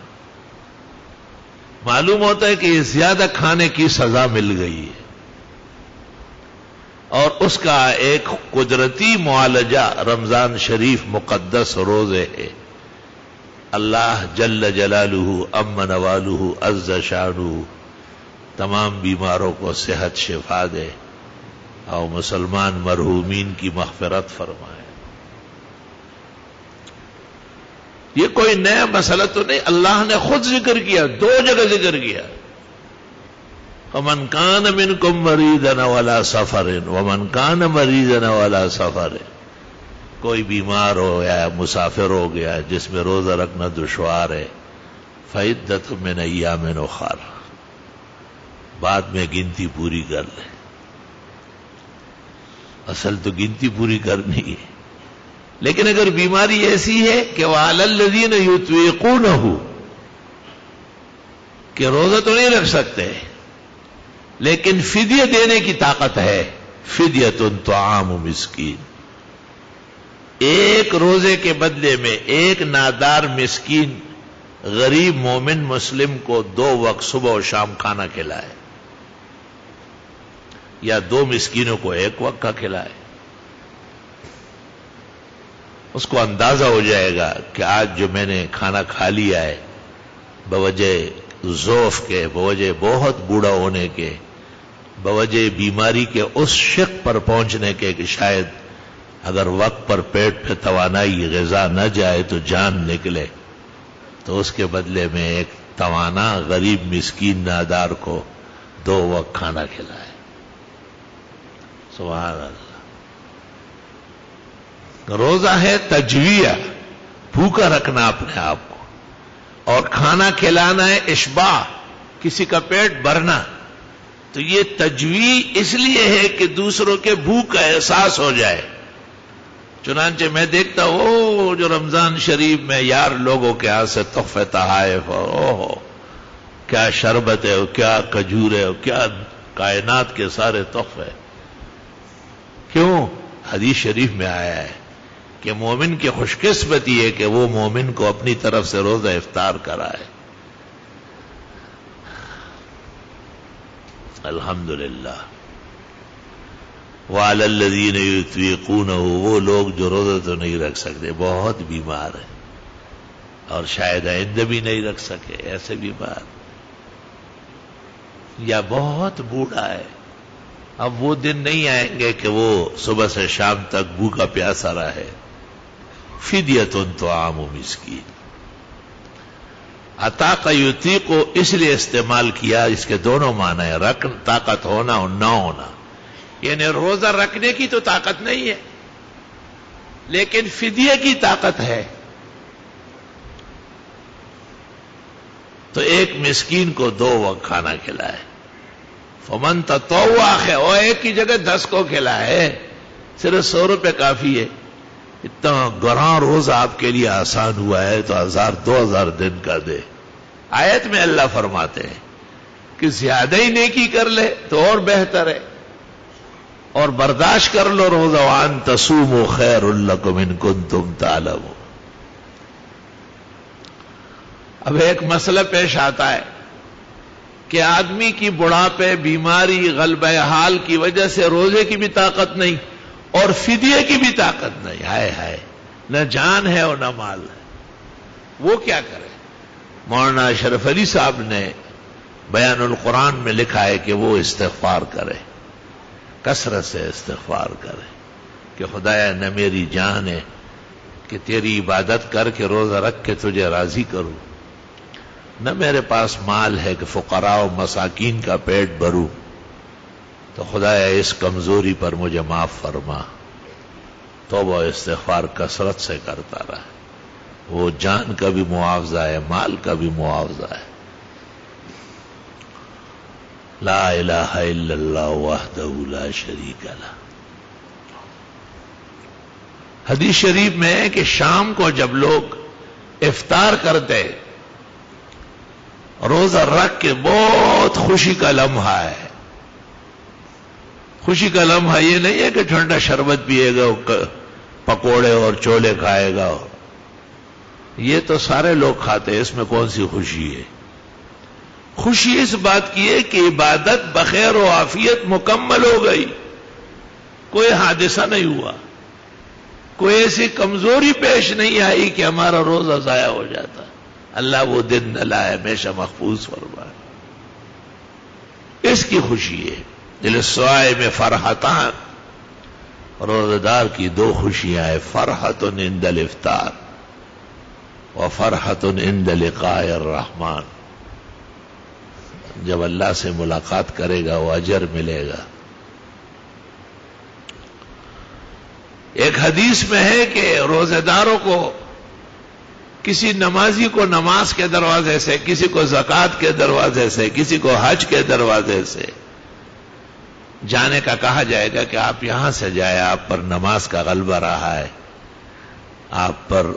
معلوم ہوتا ہے کہ یہ زیادہ کھانے کی سزا مل گئی ہے، اور اس کا ایک قدرتی معالجہ رمضان شریف مقدس روزے ہے۔ اللہ جل جلالہ عم نوالہ عز شانہ تمام بیماروں کو صحت شفا دے اور مسلمان مرحومین کی مغفرت فرمائے۔ یہ کوئی نیا مسئلہ تو نہیں، اللہ نے خود ذکر کیا، 2 جگہ ذکر کیا۔ ومن کان منکم مریضا وعلی سفر، ومن کان مریضا وعلی سفر، کوئی بیمار ہو یا مسافر ہو گیا جس میں روزہ رکھنا دشوار ہے، فعدۃ من ایام اخر، بعد میں گنتی پوری کر لے۔ اصل تو گنتی پوری کرنی ہے، لیکن اگر بیماری ایسی ہے کہ وعلی الذین یطیقونہ، کہ روزہ تو نہیں رکھ سکتے، لیکن فدیہ دینے کی طاقت ہے. فدیۃ طعام مسکین. ایک روزے کے بدلے میں ایک نادار مسکین غریب مومن مسلم کو 2 وقت صبح و شام کھانا کھلائے، یا 2 مسکینوں کو 1 وقت کا کھلائے. اس کو اندازہ ہو جائے گا کہ آج جو میں نے کھانا کھا لیا ہے بوجہ ضعف کے، بوجہ بہت بوڑھا ہونے کے، بوجہ بیماری کے اس شق پر پہنچنے کے کہ شاید اگر وقت پر پیٹ پہ توانائی غذا نہ جائے تو جان نکلے، تو اس کے بدلے میں ایک توانا غریب مسکین نادار کو 2 وقت کھانا کھلائے. سبحان اللہ. روزہ ہے تجویہ، بھوکا رکھنا اپنے آپ کو، اور کھانا کھلانا ہے اشباع، کسی کا پیٹ بھرنا. تو یہ تجویع اس لیے ہے کہ دوسروں کے بھوک کا احساس ہو جائے. چنانچہ میں دیکھتا ہوں جو رمضان شریف میں یار لوگوں کے ہاتھ سے تحفے تحائف، کیا شربت ہے، کیا کھجور ہے، کیا کائنات کے سارے تحفے. کیوں؟ حدیث شریف میں آیا ہے کہ مومن کی خوش قسمتی ہے کہ وہ مومن کو اپنی طرف سے روزہ افطار کرائے. الحمدللہ. وعلی الذین یطیقونہ، وہ لوگ جو روزہ تو نہیں رکھ سکتے، بہت بیمار ہیں اور شاید آئندہ بھی نہیں رکھ سکے، ایسے بیمار، یا بہت بوڑھا ہے. اب وہ دن نہیں آئیں گے کہ وہ صبح سے شام تک بھوکا پیاسا رہے. فدیۃ طعام مسکین. اطاق یطیق کو اس لیے استعمال کیا، اس کے دونوں معنی ہیں، رکن طاقت ہونا اور نہ ہونا. یعنی روزہ رکھنے کی تو طاقت نہیں ہے لیکن فدیہ کی طاقت ہے. تو ایک مسکین کو 2 وقت کھانا کھلائے. فمن تطوع خیر، اور ایک کی جگہ 10 کو کھلائے، صرف 100 روپے کافی ہے. اتنا گراں روزہ آپ کے لیے آسان ہوا ہے تو 1000-2000 دن کا دے. آیت میں اللہ فرماتے ہیں کہ زیادہ ہی نیکی کر لے تو اور بہتر ہے، اور برداشت کر لو روزہ. وان تصوموا خیر لکم ان کنتم تعلمون. اب ایک مسئلہ پیش آتا ہے کہ آدمی کی بڑھاپے، بیماری، غلبہ حال کی وجہ سے روزے کی بھی طاقت نہیں اور فدیے کی بھی طاقت نہیں. ہائے ہائے، نہ جان ہے اور نہ مال ہے. وہ کیا کرے؟ مولانا اشرف علی صاحب نے بیان القرآن میں لکھا ہے کہ وہ استغفار کرے، کثرت سے استغفار کرے کہ خدایا نہ میری جان ہے کہ تیری عبادت کر کے روزہ رکھ کے تجھے راضی کروں، نہ میرے پاس مال ہے کہ فقراء و مساکین کا پیٹ بھروں، تو خدایا اس کمزوری پر مجھے معاف فرما. توبہ استغفار کثرت سے کرتا رہا. وہ جان کا بھی معاوضہ ہے، مال کا بھی معاوضہ ہے. لا الہ الا اللہ وحدہ لا شریک لہ. حدیث شریف میں ہے کہ شام کو جب لوگ افطار کرتے روزہ رکھ کے بہت خوشی کا لمحہ ہے. خوشی کا لمحہ یہ نہیں ہے کہ ٹھنڈا شربت پیے گا، پکوڑے اور چولے کھائے گا. یہ تو سارے لوگ کھاتے ہیں، اس میں کون سی خوشی ہے؟ خوشی اس بات کی ہے کہ عبادت بخیر و عافیت مکمل ہو گئی، کوئی حادثہ نہیں ہوا، کوئی ایسی کمزوری پیش نہیں آئی کہ ہمارا روزہ ضائع ہو جاتا. اللہ وہ دن نہ لائے، ہمیشہ محفوظ فرمائے. اس کی خوشی ہے. للصائم فرحتان، روزہ دار کی 2 خوشیاں ہیں، فرحت عند الافطار وفرحت عند لقاء الرحمن. جب اللہ سے ملاقات کرے گا وہ اجر ملے گا. ایک حدیث میں ہے کہ روزہ داروں کو، کسی نمازی کو نماز کے دروازے سے، کسی کو زکوٰۃ کے دروازے سے، کسی کو حج کے دروازے سے جانے کا کہا جائے گا کہ آپ یہاں سے جائے، آپ پر نماز کا غلبہ رہا ہے، آپ پر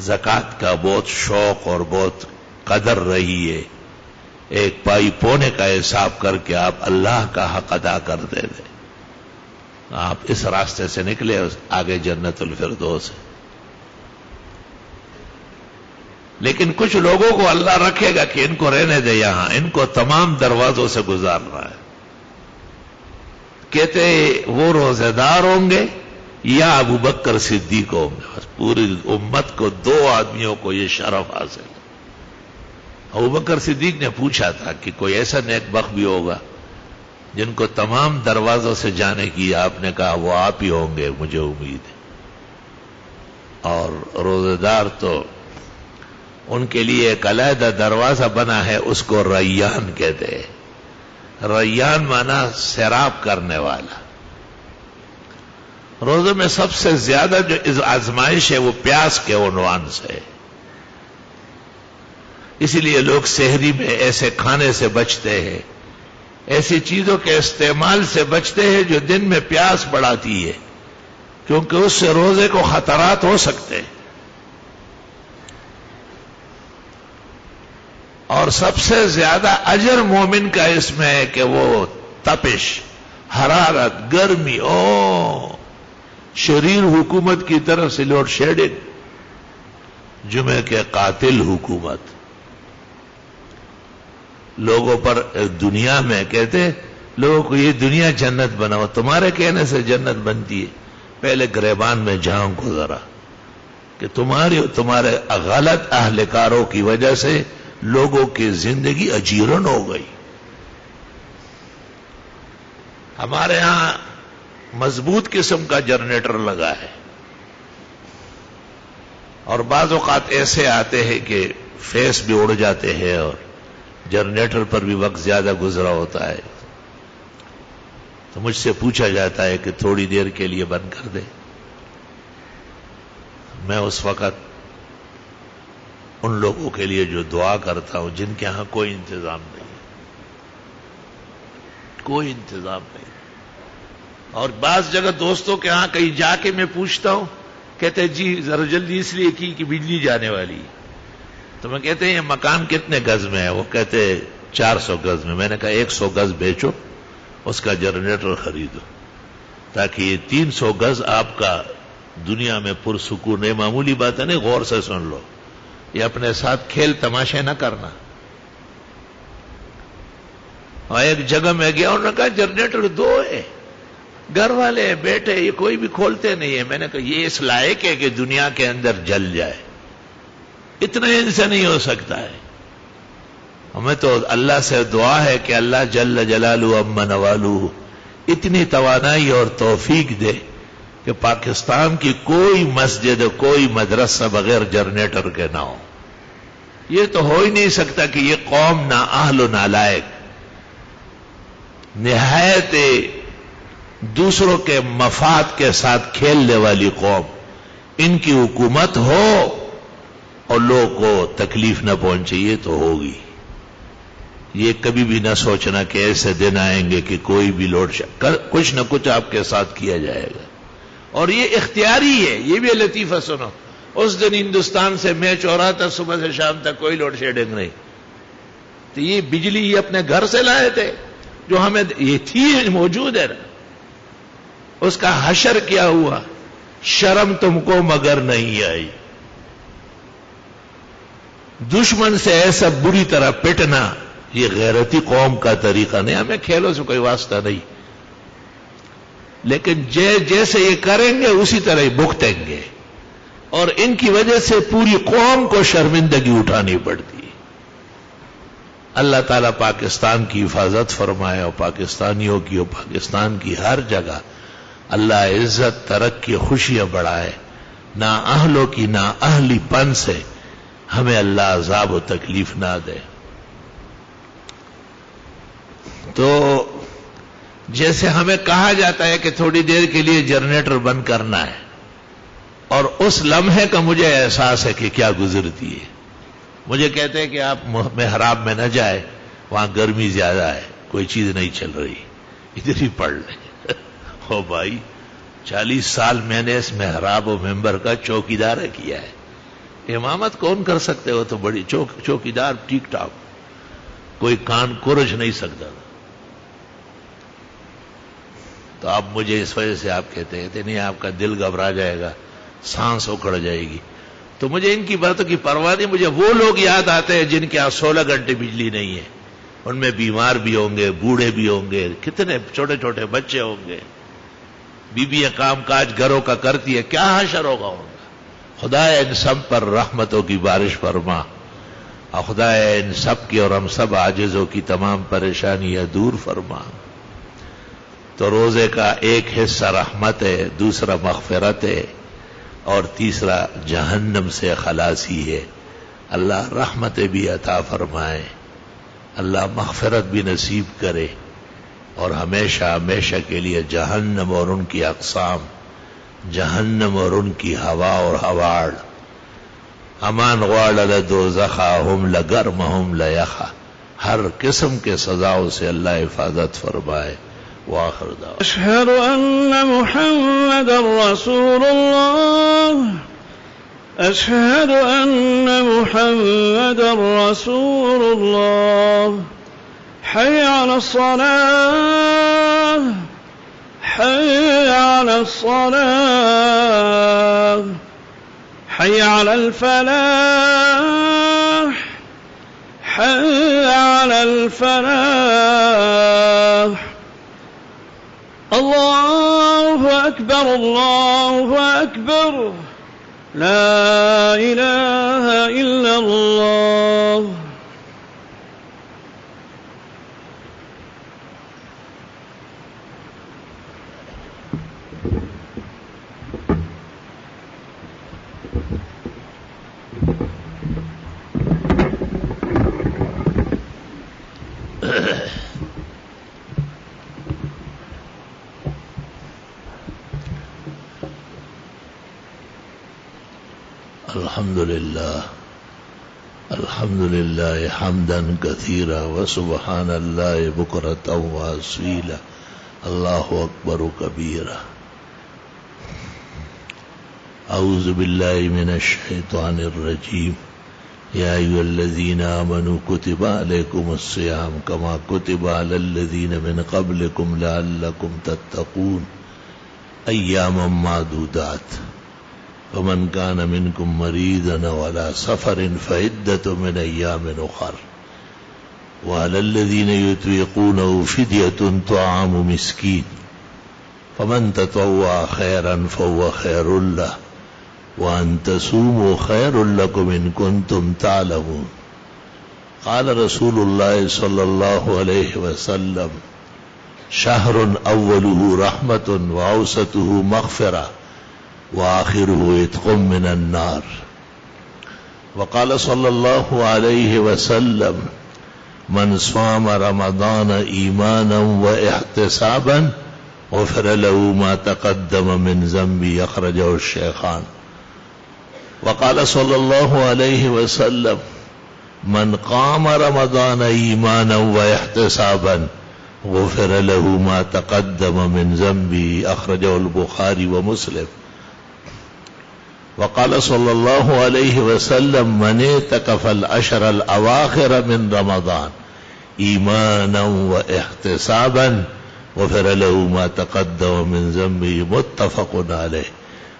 زکوٰۃ کا بہت شوق اور بہت قدر رہی ہے، ایک پائی پونے کا حساب کر کے آپ اللہ کا حق ادا کر دے دیں، آپ اس راستے سے نکلے، آگے جنت الفردوس ہے۔ لیکن کچھ لوگوں کو اللہ رکھے گا کہ ان کو رہنے دے یہاں، ان کو تمام دروازوں سے گزارنا ہے۔ کہتے وہ روزے دار ہوں گے یا ابو بکر صدیق ہوں گے، بس پوری امت کو دو آدمیوں کو یہ شرف حاصل ہے۔ ابو بکر صدیق نے پوچھا تھا کہ کوئی ایسا نیک بخت بھی ہوگا جن کو تمام دروازوں سے جانے کی، آپ نے کہا وہ آپ ہی ہوں گے، مجھے امید ہے۔ اور روزے دار تو ان کے لیے ایک علیحدہ دروازہ بنا ہے، اس کو ریان کہتے ہیں۔ ریان مانا سیراب کرنے والا۔ روزے میں سب سے زیادہ جو آزمائش ہے وہ پیاس کے عنوان سے، اسی لیے لوگ سحری میں ایسے کھانے سے بچتے ہیں، ایسی چیزوں کے استعمال سے بچتے ہیں جو دن میں پیاس بڑھاتی ہے، کیونکہ اس سے روزے کو خطرات ہو سکتے ہیں۔ اور سب سے زیادہ اجر مومن کا اس میں ہے کہ وہ تپش، حرارت، گرمی، شریر حکومت کی طرف سے لوڈ شیڈنگ، جمعے کے قاتل حکومت، لوگوں پر دنیا میں کہتے لوگوں کو یہ دنیا جنت بناؤ، تمہارے کہنے سے جنت بنتی ہے۔ پہلے گریبان میں جاؤں کو ذرا کہ تمہارے غلط اہلکاروں کی وجہ سے لوگوں کی زندگی اجیرن ہو گئی۔ ہمارے ہاں مضبوط قسم کا جنریٹر لگا ہے، اور بعض اوقات ایسے آتے ہیں کہ فیس بھی اڑ جاتے ہیں اور جنریٹر پر بھی وقت زیادہ گزرا ہوتا ہے، تو مجھ سے پوچھا جاتا ہے کہ تھوڑی دیر کے لیے بند کر دے۔ میں اس وقت ان لوگوں کے لیے جو دعا کرتا ہوں جن کے ہاں کوئی انتظام نہیں، کوئی انتظام نہیں۔ اور بعض جگہ دوستوں کے ہاں کہیں جا کے میں پوچھتا ہوں، کہتے جی ذرا جلدی اس لیے کی کہ بجلی جانے والی ہے۔ تو میں کہتے ہیں یہ مکان کتنے گز میں ہے؟ وہ کہتے 400 گز میں۔ میں نے کہا 100 گز بیچو، اس کا جنریٹر خریدو، تاکہ یہ 300 گز آپ کا دنیا میں پرسکون ہے۔ معمولی بات ہے، نہیں، غور سے سن لو، یہ اپنے ساتھ کھیل تماشے نہ کرنا۔ اور ایک جگہ میں گیا، انہوں نے کہا جنریٹر 2 ہے، گھر والے بیٹے یہ کوئی بھی کھولتے نہیں ہے۔ میں نے کہا یہ اس لائق ہے کہ دنیا کے اندر جل جائے؟ اتنا ان سے نہیں ہو سکتا ہے۔ ہمیں تو اللہ سے دعا ہے کہ اللہ جل جلالہ عما نوالہ اتنی توانائی اور توفیق دے کہ پاکستان کی کوئی مسجد، کوئی مدرسہ بغیر جنریٹر کے نہ ہو۔ یہ تو ہو ہی نہیں سکتا کہ یہ قوم نااہل و نالائق، نہایت دوسروں کے مفاد کے ساتھ کھیلنے والی قوم، ان کی حکومت ہو اور لوگوں کو تکلیف نہ پہنچے، یہ تو ہوگی۔ یہ کبھی بھی نہ سوچنا کہ ایسے دن آئیں گے کہ کوئی بھی کچھ نہ کچھ آپ کے ساتھ کیا جائے گا، اور یہ اختیاری ہے۔ یہ بھی لطیفہ سنو، اس دن ہندوستان سے میچ ہو رہا تھا، صبح سے شام تک کوئی لوڈ شیڈنگ نہیں، تو یہ بجلی یہ اپنے گھر سے لائے تھے، جو ہمیں یہ تھی موجود ہے نا، اس کا حشر کیا ہوا؟ شرم تم کو مگر نہیں آئی۔ دشمن سے ایسا بری طرح پٹنا یہ غیرتی قوم کا طریقہ نہیں۔ ہمیں کھیلوں سے کوئی واسطہ نہیں، لیکن جیسے یہ کریں گے اسی طرح ہی بھگتیں گے، اور ان کی وجہ سے پوری قوم کو شرمندگی اٹھانی پڑتی ہے۔ اللہ تعالیٰ پاکستان کی حفاظت فرمائے، اور پاکستانیوں کی اور پاکستان کی ہر جگہ اللہ عزت، ترقی، خوشیاں بڑھائے۔ نا اہلوں کی نا اہلی پن سے ہمیں اللہ عذاب و تکلیف نہ دے۔ تو جیسے ہمیں کہا جاتا ہے کہ تھوڑی دیر کے لیے جنریٹر بند کرنا ہے، اور اس لمحے کا مجھے احساس ہے کہ کیا گزرتی ہے۔ مجھے کہتے ہیں کہ آپ محراب میں نہ جائے، وہاں گرمی زیادہ ہے، کوئی چیز نہیں چل رہی، ادھر ہی پڑھ لیں۔ او بھائی، 40 سال میں نے اس محراب و ممبر کا چوکیدار کیا ہے۔ امامت کون کر سکتے ہو؟ تو بڑی چوکیدار ٹھیک ٹاک، کوئی کان کورج نہیں سکتا تھا. تو اب مجھے اس وجہ سے آپ کہتے ہیں نہیں آپ کا دل گھبرا جائے گا، سانس اکھڑ جائے گی. تو مجھے ان کی باتوں کی پرواہ نہیں، مجھے وہ لوگ یاد آتے ہیں جن کے یہاں 16 گھنٹے بجلی نہیں ہے. ان میں بیمار بھی ہوں گے، بوڑھے بھی ہوں گے، کتنے چھوٹے چھوٹے بچے ہوں گے، بیویاں کام کاج گھروں کا کرتی ہے، کیا حشر ہوگا ان کا. خدا ان سب پر رحمتوں کی بارش فرما، اور خدا ان سب کی اور ہم سب عاجزوں کی تمام پریشانیاں دور فرما. تو روزے کا ایک حصہ رحمت ہے، دوسرا مغفرت ہے، اور تیسرا جہنم سے خلاصی ہے. اللہ رحمت بھی عطا فرمائے، اللہ مغفرت بھی نصیب کرے، اور ہمیشہ ہمیشہ کے لیے جہنم اور ان کی اقسام، جہنم اور ان کی ہوا اور ہواڑ، امان غواڑ لدوزخا ہم لگرم ہم لیخا، ہر قسم کے سزاؤں سے اللہ حفاظت فرمائے. وآخر دعوانا أشهد أن محمد رسول الله أشهد أن محمد رسول الله حي على الصلاة حي على الصلاة حي على الفلاح حي على الفلاح. الله أكبر الله أكبر لا إله إلا الله. الحمد لله حمدا كثيرا وسبحان الله بكرة وأصيلا الله أكبر كبيرا. أعوذ بالله من الشيطان الرجيم. يا أيها الذين آمنوا كتب عليكم الصيام كما كتب على الذين من قبلكم لعلكم تتقون أياما معدودات. ومن كان منكم مريضا وعلى سفر فعدة من أيام أخر. وعلى الذين يطيقونه فدية طعام مسكين. فمن تطوع خيرا فهو خير له وأن تصوموا خير لكم إن كنتم تعلمون. قال رسول الله صلى الله عليه وسلم شهر أوله رحمة وأوسطه مغفرة وآخره عتق من النار. وقال صلى الله عليه وسلم من صام رمضان إيمانا واحتسابا غفر له ما تقدم من ذنبه أخرجه الشيخان. وقال صلى الله عليه وسلم من قام رمضان إيمانا واحتسابا غفر له ما تقدم من ذنبه أخرجه البخاري ومسلم. وقال صلى الله عليه وسلم من اعتكف العشر الأواخر من رمضان إيمانا واحتسابا غفر له ما تقدم من ذنبه. متفق عليه.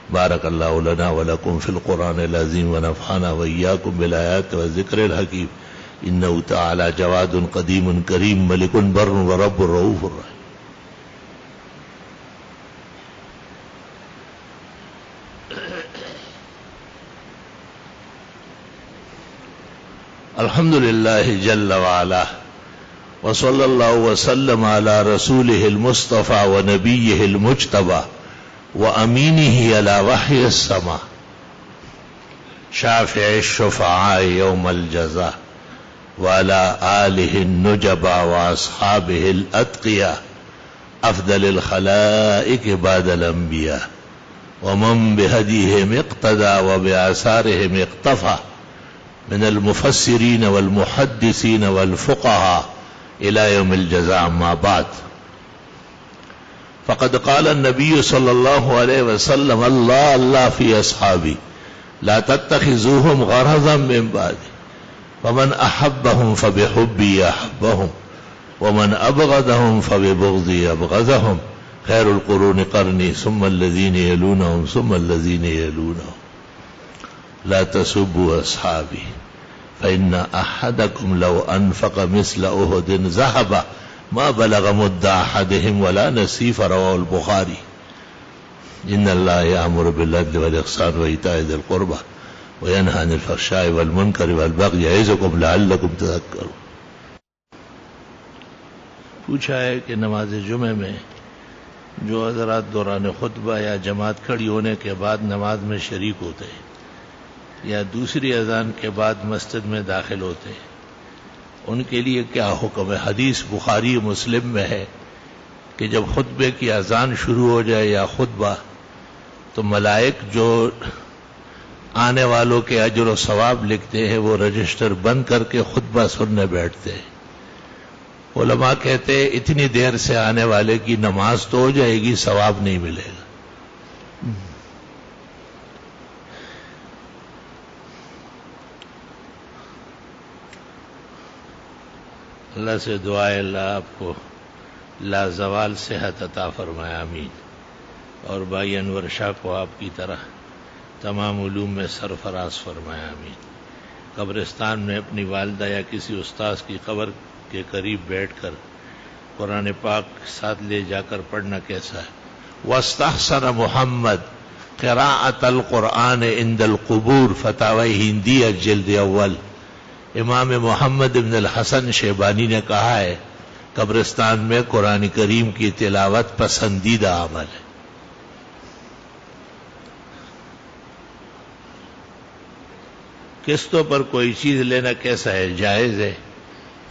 بارك الله لنا ولكم في القرآن العظيم ونفعنا وإياكم بالآيات والذكر الحكيم. إنه تعالى جواد قديم كريم ملك بر ورب رؤوف رحيم. الحمد لله جل وعلا وصلى الله وسلم على رسوله المصطفى ونبيه المجتبى وأمينه على وحي السماء شافع الشفعاء يوم الجزاء وعلى آله النجبى وأصحابه الأتقياء أفضل الخلائق بعد الأنبياء ومن بهديهم اقتدى وبآثارهم اقتفى من المفسرين والمحدثين والفقهاء إلى يوم الجزاء. ما بعد فقد قال النبي صلى الله عليه وسلم الله في أصحابي لا تتخذوهم غرضا من بعدي ومن احبهم فبحبی احبهم ومن ابغضهم فببغضی ابغضهم خیر القرون قرنی ثم الذین یلونهم ثم الذین یلونهم لا تسبوا اصحابی فإن أحدكم لو أنفق مثل أحد ذهبا ما بلغ مد أحدهم ولا نصيف رواه البخاري إن الله يأمر بالعدل والإحسان وإيتاء ذي القربى وينهى عن الفحشاء والمنكر والبغي يعظكم لعلكم تذكرون. پوچھا ہے کہ نماز جمعہ میں جو حضرات دوران خطبہ یا جماعت کھڑی ہونے کے بعد نماز میں شریک ہوتے ہیں یا دوسری اذان کے بعد مسجد میں داخل ہوتے ہیں ان کے لیے کیا حکم ہے؟ حدیث بخاری مسلم میں ہے کہ جب خطبے کی اذان شروع ہو جائے یا خطبہ تو ملائک جو آنے والوں کے اجر و ثواب لکھتے ہیں وہ رجسٹر بند کر کے خطبہ سننے بیٹھتے ہیں. علماء کہتے ہیں اتنی دیر سے آنے والے کی نماز تو ہو جائے گی، ثواب نہیں ملے گا. اللہ سے دعا ہے اللہ آپ کو لازوال صحت عطا فرمائے، آمین. اور بھائی انور شاہ کو آپ کی طرح تمام علوم میں سرفراز فرمائے، آمین. قبرستان میں اپنی والدہ یا کسی استاذ کی قبر کے قریب بیٹھ کر قرآن پاک ساتھ لے جا کر پڑھنا کیسا ہے؟ واستحسن محمد قراءۃ القرآن عند القبور، فتاوی ہندیہ جلد اول. امام محمد بن الحسن شیبانی نے کہا ہے قبرستان میں قرآن کریم کی تلاوت پسندیدہ عمل ہے. قسطوں پر کوئی چیز لینا کیسا ہے؟ جائز ہے.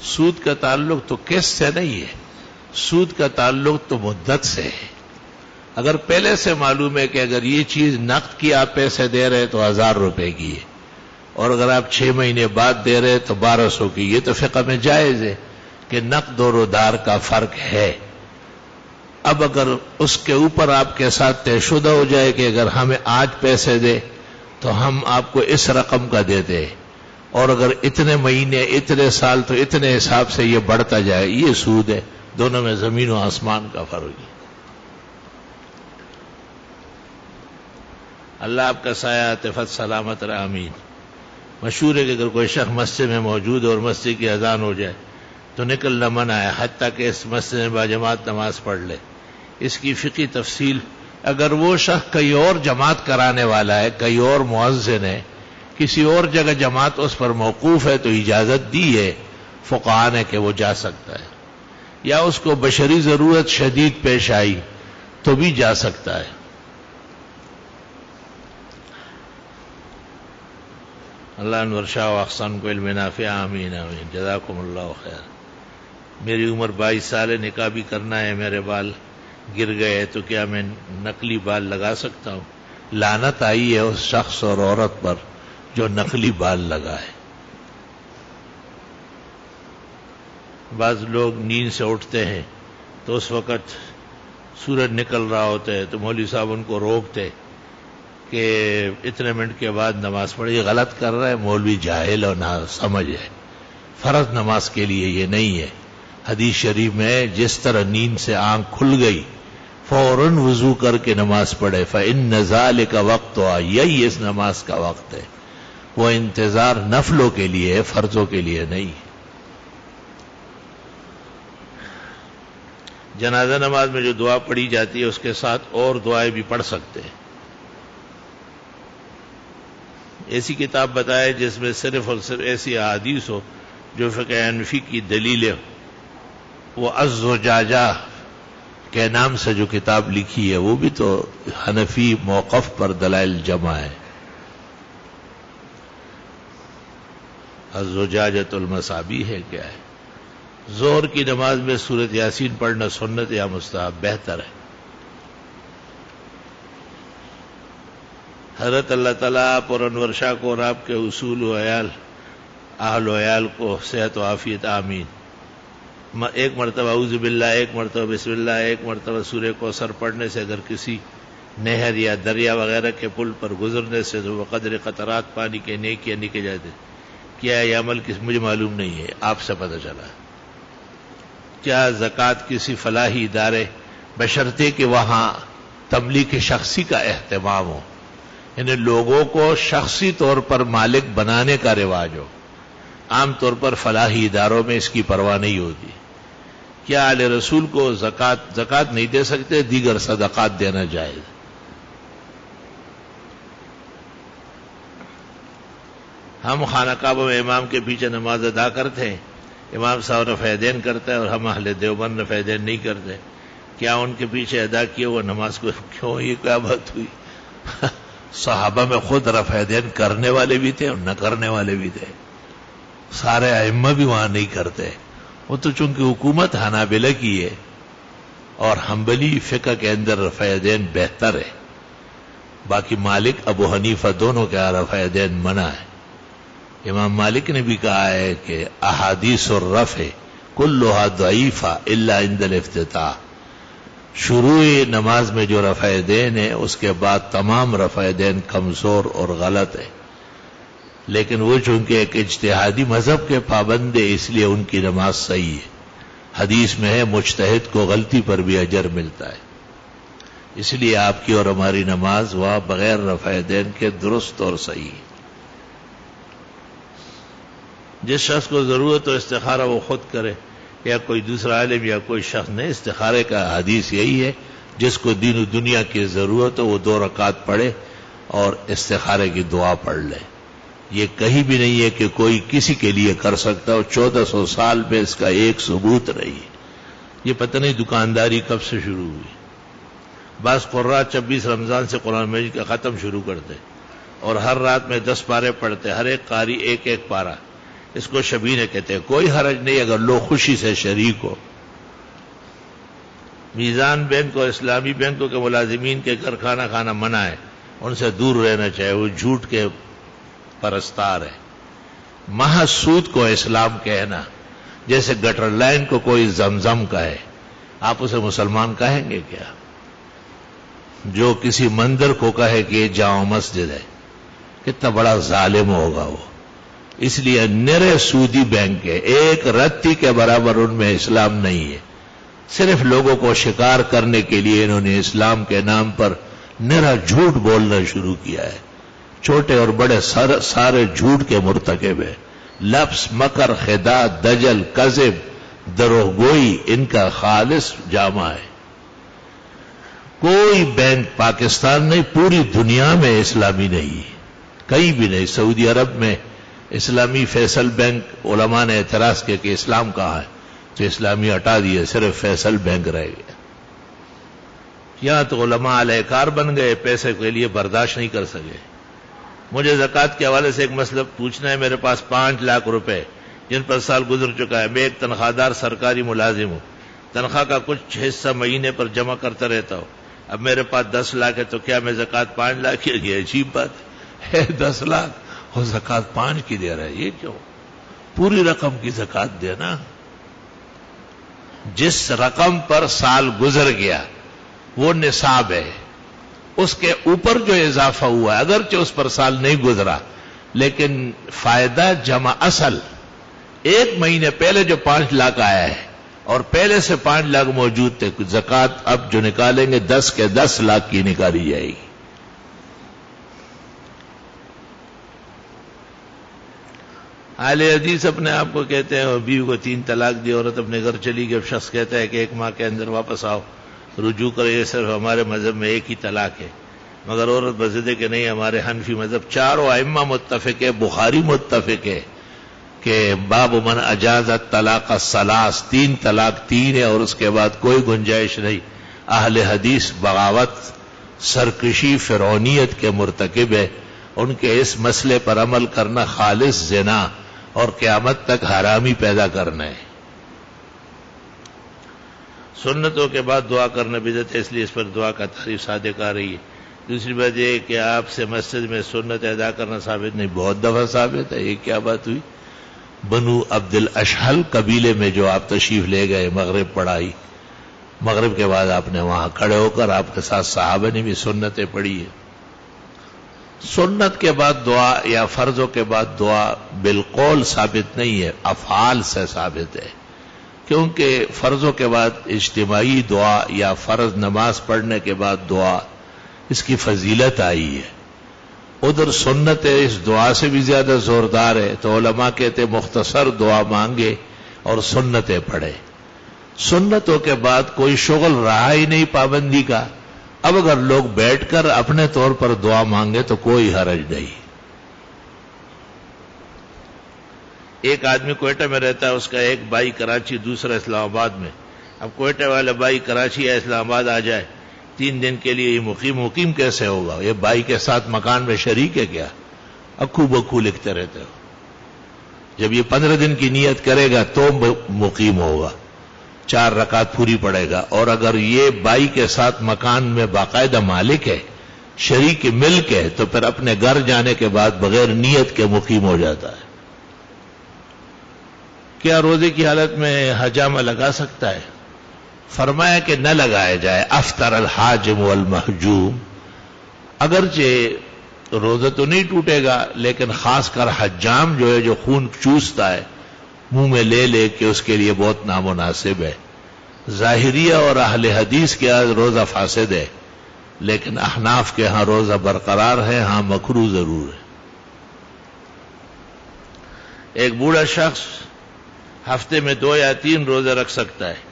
سود کا تعلق تو قسط سے نہیں ہے، سود کا تعلق تو مدت سے ہے. اگر پہلے سے معلوم ہے کہ اگر یہ چیز نقد کی آپ پیسے دے رہے تو 1000 روپے کی ہے اور اگر آپ 6 مہینے بعد دے رہے تو 1200 کی، یہ تو فقہ میں جائز ہے کہ نقد اور ادھار کا فرق ہے. اب اگر اس کے اوپر آپ کے ساتھ طے شدہ ہو جائے کہ اگر ہمیں آج پیسے دے تو ہم آپ کو اس رقم کا دیتے ہیں اور اگر اتنے مہینے اتنے سال تو اتنے حساب سے یہ بڑھتا جائے، یہ سود ہے. دونوں میں زمین و آسمان کا فرق ہے. اللہ آپ کا سایہ عاطفت سلامت رہے، آمین. مشہور ہے کہ اگر کوئی شخص مسجد میں موجود اور مسجد کی اذان ہو جائے تو نکلنا منع ہے حتیٰ کہ اس مسجد میں باجماعت نماز پڑھ لے. اس کی فقہی تفصیل، اگر وہ شخص کئی اور جماعت کرانے والا ہے، کئی اور مؤذن ہے، کسی اور جگہ جماعت اس پر موقوف ہے تو اجازت دی ہے فقہاء نے کہ وہ جا سکتا ہے، یا اس کو بشری ضرورت شدید پیش آئی تو بھی جا سکتا ہے. اللہ انور شاہ و احسان کو علم نافع، آمین آمین. جزاکم اللہ خیر. میری عمر 22 سال ہے، نکاح بھی کرنا ہے، میرے بال گر گئے تو کیا میں نقلی بال لگا سکتا ہوں؟ لعنت آئی ہے اس شخص اور عورت پر جو نقلی بال لگائے. بعض لوگ نیند سے اٹھتے ہیں تو اس وقت سورج نکل رہا ہوتا ہے تو مولوی صاحب ان کو روکتے کہ اتنے منٹ کے بعد نماز پڑھی. یہ غلط کر رہا ہے، مولوی جاہل اور نہ سمجھ ہے. فرض نماز کے لیے یہ نہیں ہے. حدیث شریف میں جس طرح نیند سے آنکھ کھل گئی فوراً وضو کر کے نماز پڑھے. فإن ذلک وقتھا، یہی اس نماز کا وقت ہے. وہ انتظار نفلوں کے لیے ہے، فرضوں کے لیے نہیں. جنازہ نماز میں جو دعا پڑھی جاتی ہے اس کے ساتھ اور دعائیں بھی پڑھ سکتے ہیں. ایسی کتاب بتائے جس میں صرف اور صرف ایسی احادیث ہو جو فقہ حنفی کی دلیل ہے. وہ الزجاجہ کے نام سے جو کتاب لکھی ہے وہ بھی تو حنفی موقف پر دلائل جمع ہے. الزجاجۃ المصابیح ہے کیا ہے؟ ظہر کی نماز میں سورۃ یاسین پڑھنا سنت یا مستحب؟ بہتر ہے. حضرت اللہ تعالیٰ آپ اور انور شاہ کو اور آپ کے اصول و عیال، اہل و عیال کو صحت و عافیت، آمین. ایک مرتبہ اعوذ باللہ، ایک مرتبہ بسم اللہ، ایک مرتبہ سورہ کوثر پڑھنے سے اگر کسی نہر یا دریا وغیرہ کے پل پر گزرنے سے تو بقدر قطرات پانی کے نیکیاں نکل جاتے. کیا یہ عمل مجھے معلوم نہیں ہے، آپ سے پتہ چلا۔ کیا زکوٰۃ کسی فلاحی ادارے بشرطے کہ وہاں تملیک شخصی کا اہتمام ہو، یعنی لوگوں کو شخصی طور پر مالک بنانے کا رواج ہو، عام طور پر فلاحی اداروں میں اس کی پرواہ نہیں ہوتی۔ کیا آل رسول کو زکوٰۃ نہیں دے سکتے، دیگر صدقات دینا جائز؟ ہم خانہ کعبہ میں امام کے پیچھے نماز ادا کرتے ہیں، امام صاحب رفع دین کرتا ہے اور ہم اہل دیوبند رفع دین نہیں کرتے، کیا ان کے پیچھے ادا کیے وہ نماز کو کیوں، یہ کیا بات ہوئی؟ صحابہ میں خود رفع دین کرنے والے بھی تھے اور نہ کرنے والے بھی تھے، سارے ائمہ بھی وہاں نہیں کرتے، وہ تو چونکہ حکومت حنابلہ کی ہے اور حنبلی فقہ کے اندر رفع دین بہتر ہے، باقی مالک ابو حنیفہ دونوں کے رفع دین منع ہے۔ امام مالک نے بھی کہا ہے کہ احادیث الرفع کلھا ضعیفہ الا عند الافتتاح، شروع نماز میں جو رفع دین ہے اس کے بعد تمام رفع دین کمزور اور غلط ہے، لیکن وہ چونکہ ایک اجتہادی مذہب کے پابند ہے اس لیے ان کی نماز صحیح ہے۔ حدیث میں ہے مجتہد کو غلطی پر بھی اجر ملتا ہے، اس لیے آپ کی اور ہماری نماز وہاں بغیر رفع دین کے درست اور صحیح ہے۔ جس شخص کو ضرورت ہو استخارہ وہ خود کرے یا کوئی دوسرا عالم یا کوئی شخص نہیں، استخارے کا حدیث یہی ہے، جس کو دین و دنیا کی ضرورت ہو وہ 2 رکعت پڑھے اور استخارے کی دعا پڑھ لے۔ یہ کہیں بھی نہیں ہے کہ کوئی کسی کے لیے کر سکتا ہو، 1400 سال میں اس کا ایک ثبوت نہیں ہے۔ یہ پتہ نہیں دکانداری کب سے شروع ہوئی، بعض قراء 26 رمضان سے قرآن مجید کا ختم شروع کرتے اور ہر رات میں 10 پارے پڑھتے، ہر ایک قاری ایک ایک پارہ، اس کو شبینے کہتے ہیں۔ کوئی حرج نہیں اگر لوگ خوشی سے شریک ہو۔ میزان بینک اور اسلامی بینکوں کے ملازمین کے گھر کھانا کھانا منع ہے، ان سے دور رہنا چاہیے، وہ جھوٹ کے پرستار ہے۔ محض سود کو اسلام کہنا، جیسے گٹر لائن کو کوئی زمزم کہے، آپ اسے مسلمان کہیں گے کیا؟ جو کسی مندر کو کہے کہ یہ جامع مسجد ہے، کتنا بڑا ظالم ہوگا وہ۔ اس لیے نرے سودی بینک ہے، ایک رتی کے برابر ان میں اسلام نہیں ہے، صرف لوگوں کو شکار کرنے کے لیے انہوں نے اسلام کے نام پر نرا جھوٹ بولنا شروع کیا ہے۔ چھوٹے اور بڑے سارے جھوٹ کے مرتکب ہیں، لفظ، مکر، خداع، دجل، کذب، دروغ گوئی ان کا خالص جامع ہے۔ کوئی بینک پاکستان نہیں پوری دنیا میں اسلامی نہیں، کہیں بھی نہیں۔ سعودی عرب میں اسلامی فیصل بینک علماء نے اعتراض کیا کہ اسلام کہاں ہے، تو اسلامی ہٹا دیے، صرف فیصل بینک رہ گیا۔ یہاں تو علماء علیہ کار بن گئے، پیسے کے لیے برداشت نہیں کر سکے۔ مجھے زکوٰۃ کے حوالے سے ایک مسئلہ پوچھنا ہے۔ میرے پاس 5 لاکھ روپے جن پر سال گزر چکا ہے، میں ایک تنخواہ دار سرکاری ملازم ہوں، تنخواہ کا کچھ حصہ مہینے پر جمع کرتا رہتا ہوں، اب میرے پاس 10 لاکھ ہے، تو کیا میں زکوٰۃ 5 لاکھ کی؟ یہ عجیب بات ہے، 10 لاکھ اور زکوٰۃ 5 کی دے رہا ہے، یہ کیوں؟ پوری رقم کی زکوٰۃ دینا۔ جس رقم پر سال گزر گیا وہ نصاب ہے، اس کے اوپر جو اضافہ ہوا ہے اگرچہ اس پر سال نہیں گزرا لیکن فائدہ جمع اصل 1 مہینے پہلے جو 5 لاکھ آیا ہے اور پہلے سے 5 لاکھ موجود تھے، زکوٰۃ اب جو نکالیں گے 10 کے 10 لاکھ کی نکالی جائے گی۔ اہل حدیث اپنے آپ کو کہتے ہیں اور بیوی کو 3 طلاق دی، عورت اپنے گھر چلی گئی، اب شخص کہتا ہے کہ 1 ماہ کے اندر واپس آؤ، رجوع کرے، یہ صرف ہمارے مذہب میں 1 ہی طلاق ہے، مگر عورت بضد ہے کہ نہیں، ہمارے حنفی مذہب 4 ائمہ متفق ہے، بخاری متفق ہے کہ باب من اجاز الطلاق الثلاث، 3 طلاق 3 ہے اور اس کے بعد کوئی گنجائش نہیں۔ اہل حدیث بغاوت، سرکشی، فرعونیت کے مرتکب ہے، ان کے اس مسئلے پر عمل کرنا خالص زنا اور قیامت تک حرامی پیدا کرنا ہے۔ سنتوں کے بعد دعا کرنا بدعت ہے، اس لیے اس پر دعا کا تعریف صادق آ رہی ہے۔ دوسری بات یہ کہ آپ سے مسجد میں سنت ادا کرنا ثابت نہیں، بہت دفعہ ثابت ہے۔ یہ کیا بات ہوئی؟ بنو عبد الاشحل قبیلے میں جو آپ تشریف لے گئے، مغرب پڑھائی، مغرب کے بعد آپ نے وہاں کھڑے ہو کر آپ کے ساتھ صحابہ نے بھی سنتیں پڑھی ہے۔ سنت کے بعد دعا یا فرضوں کے بعد دعا بالقول ثابت نہیں ہے، افعال سے ثابت ہے، کیونکہ فرضوں کے بعد اجتماعی دعا یا فرض نماز پڑھنے کے بعد دعا، اس کی فضیلت آئی ہے۔ ادھر سنت اس دعا سے بھی زیادہ زوردار ہے، تو علماء کہتے مختصر دعا مانگے اور سنتیں پڑھے۔ سنتوں کے بعد کوئی شغل رہا ہی نہیں پابندی کا، اب اگر لوگ بیٹھ کر اپنے طور پر دعا مانگے تو کوئی حرج نہیں۔ ایک آدمی کوئٹہ میں رہتا ہے، اس کا ایک بھائی کراچی، دوسرا اسلام آباد میں۔ اب کوئٹہ والا بھائی کراچی یا اسلام آباد آ جائے 3 دن کے لیے، یہ مقیم کیسے ہوگا؟ یہ بھائی کے ساتھ مکان میں شریک ہے کیا؟ اکو بکو لکھتے رہتے ہو۔ جب یہ 15 دن کی نیت کرے گا تو مقیم ہوگا، 4 رکعت پوری پڑے گا۔ اور اگر یہ بھائی کے ساتھ مکان میں باقاعدہ مالک ہے، شریک ملک ہے، تو پھر اپنے گھر جانے کے بعد بغیر نیت کے مقیم ہو جاتا ہے۔ کیا روزے کی حالت میں حجامہ لگا سکتا ہے؟ فرمایا کہ نہ لگایا جائے، افطر الحاجم والمحجوم۔ اگرچہ روزہ تو نہیں ٹوٹے گا، لیکن خاص کر حجام جو ہے، جو خون چوستا ہے، منہ میں لے کے، اس کے لیے بہت نامناسب ہے۔ ظاہریہ اور اہل حدیث کے ہاں روزہ فاسد ہے، لیکن احناف کے ہاں روزہ برقرار ہے، ہاں مکروہ ضرور ہے۔ ایک بوڑھا شخص ہفتے میں 2 یا 3 روزہ رکھ سکتا ہے،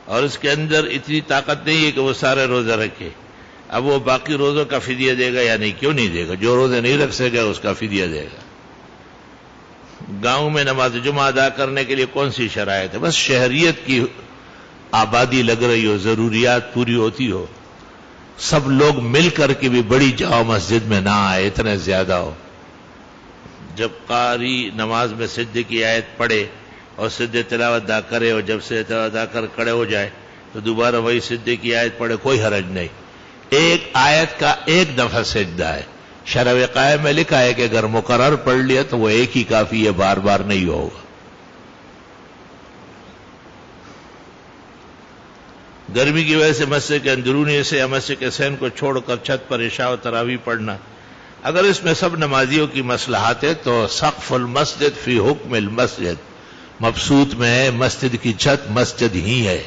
اور اس کے اندر اتنی طاقت نہیں ہے کہ وہ سارے روزہ رکھے۔ اب وہ باقی روزوں کا فدیہ دے گا یا نہیں؟ کیوں نہیں دے گا؟ جو روزے نہیں رکھ سکے اس کا فدیہ دے گا۔ گاؤں میں نماز جمعہ ادا کرنے کے لیے کون سی شرائط ہے؟ بس شہریت کی آبادی لگ رہی ہو، ضروریات پوری ہوتی ہو، سب لوگ مل کر کے بھی بڑی جامع مسجد میں نہ آئے، اتنے زیادہ ہو۔ جب قاری نماز میں سجدے کی آیت پڑھے اور سجدے تلاوت ادا کرے، اور جب سے تلاوت ادا کر کھڑے ہو جائے تو دوبارہ وہی سجدے کی آیت پڑھے، کوئی حرج نہیں۔ ایک آیت کا 1 دفعہ سجدہ ہے۔ شرع وقائع میں لکھا ہے کہ اگر مقرر پڑھ لیا تو وہ ایک ہی کافی ہے، بار بار نہیں ہوگا۔ گرمی کی وجہ سے مسجد کے اندرونی سے یا مسجد کے صحن کو چھوڑ کر چھت پر عشاء و تراویح پڑھنا، اگر اس میں سب نمازیوں کی مصلحت ہے تو سقف المسجد فی حکم المسجد، مبسوط میں ہے، مسجد کی چھت مسجد ہی ہے،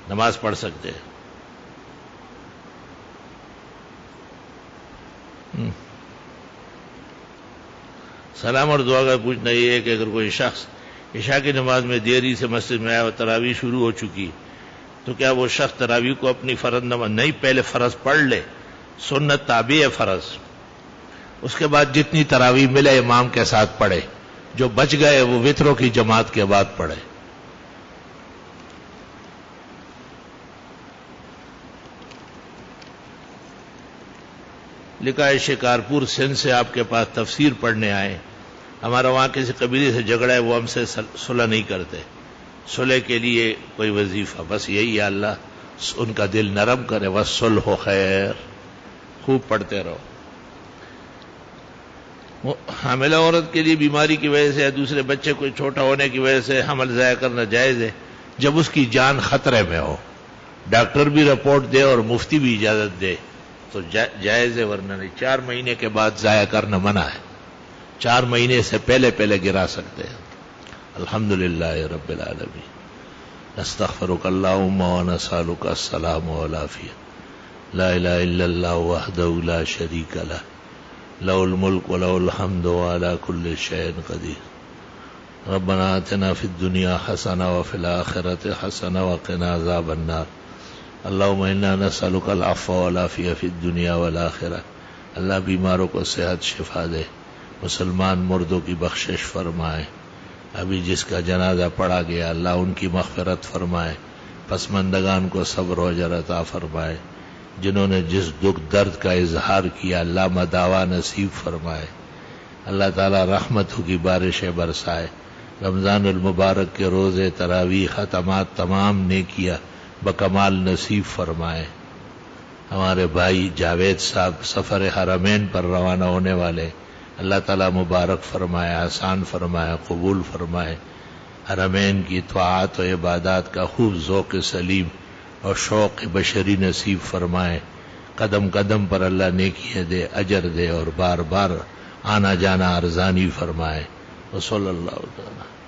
نماز پڑھ سکتے ہیں۔ سلام اور دعا کا پوچھنا یہ ہے کہ اگر کوئی شخص عشاء کی نماز میں دیری سے مسجد میں آیا اور تراویح شروع ہو چکی، تو کیا وہ شخص تراویح کو اپنی فرض نماز نہیں، پہلے فرض پڑھ لے، سنت تابع ہے فرض، اس کے بعد جتنی تراویح ملے امام کے ساتھ پڑھے، جو بچ گئے وہ وتروں کی جماعت کے بعد پڑھے۔ لکھا ہے شکارپور سندھ سے آپ کے پاس تفسیر پڑھنے آئے، ہمارا وہاں کسی قبیلے سے جھگڑا ہے، وہ ہم سے صلح نہیں کرتے، صلح کے لیے کوئی وظیفہ، بس یہی ہے، اللہ ان کا دل نرم کرے، والصلح خیر، خوب پڑھتے رہو۔ حاملہ عورت کے لیے بیماری کی وجہ سے یا دوسرے بچے کو چھوٹا ہونے کی وجہ سے حمل ضائع کرنا جائز ہے، جب اس کی جان خطرے میں ہو، ڈاکٹر بھی رپورٹ دے اور مفتی بھی اجازت دے تو جائز ہے، ورنہ نہیں۔ 4 مہینے کے بعد ضائع کرنا منع ہے، 4 مہینے سے پہلے گرا سکتے ہیں۔ الحمدللہ رب العالمین، نستغفرک اللہم ونسألک السلام والعافیہ، لا الہ الا اللہ وحدہ لا شریک لہ، لہ الملک ولہ الحمد وعلی کل شیء قدیر۔ ربنا آتنا فی الدنیا حسنہ وفی الآخرۃ حسنہ وقنا عذاب النار۔ اللہم انا نسألک العفو والعافیہ فی الدنیا والآخرہ۔ اللہ بیماروں کو صحت شفا دے، مسلمان مردوں کی بخشش فرمائے، ابھی جس کا جنازہ پڑھا گیا اللہ ان کی مغفرت فرمائے، پسماندگان کو صبر و اجر عطا فرمائے، جنہوں نے جس دکھ درد کا اظہار کیا اللہ مداوا نصیب فرمائے، اللہ تعالی رحمتوں کی بارشیں برسائے، رمضان المبارک کے روزے تراویح ختمات تمام نیکیاں بکمال نصیب فرمائے۔ ہمارے بھائی جاوید صاحب سفر حرمین پر روانہ ہونے والے، اللہ تعالیٰ مبارک فرمائے، آسان فرمائے، قبول فرمائے، حرمین کی طاعات و عبادات کا خوب ذوق سلیم اور شوق بشری نصیب فرمائے، قدم قدم پر اللہ نیکیاں دے، اجر دے، اور بار بار آنا جانا ارزانی فرمائے۔ وصلی اللہ تعالی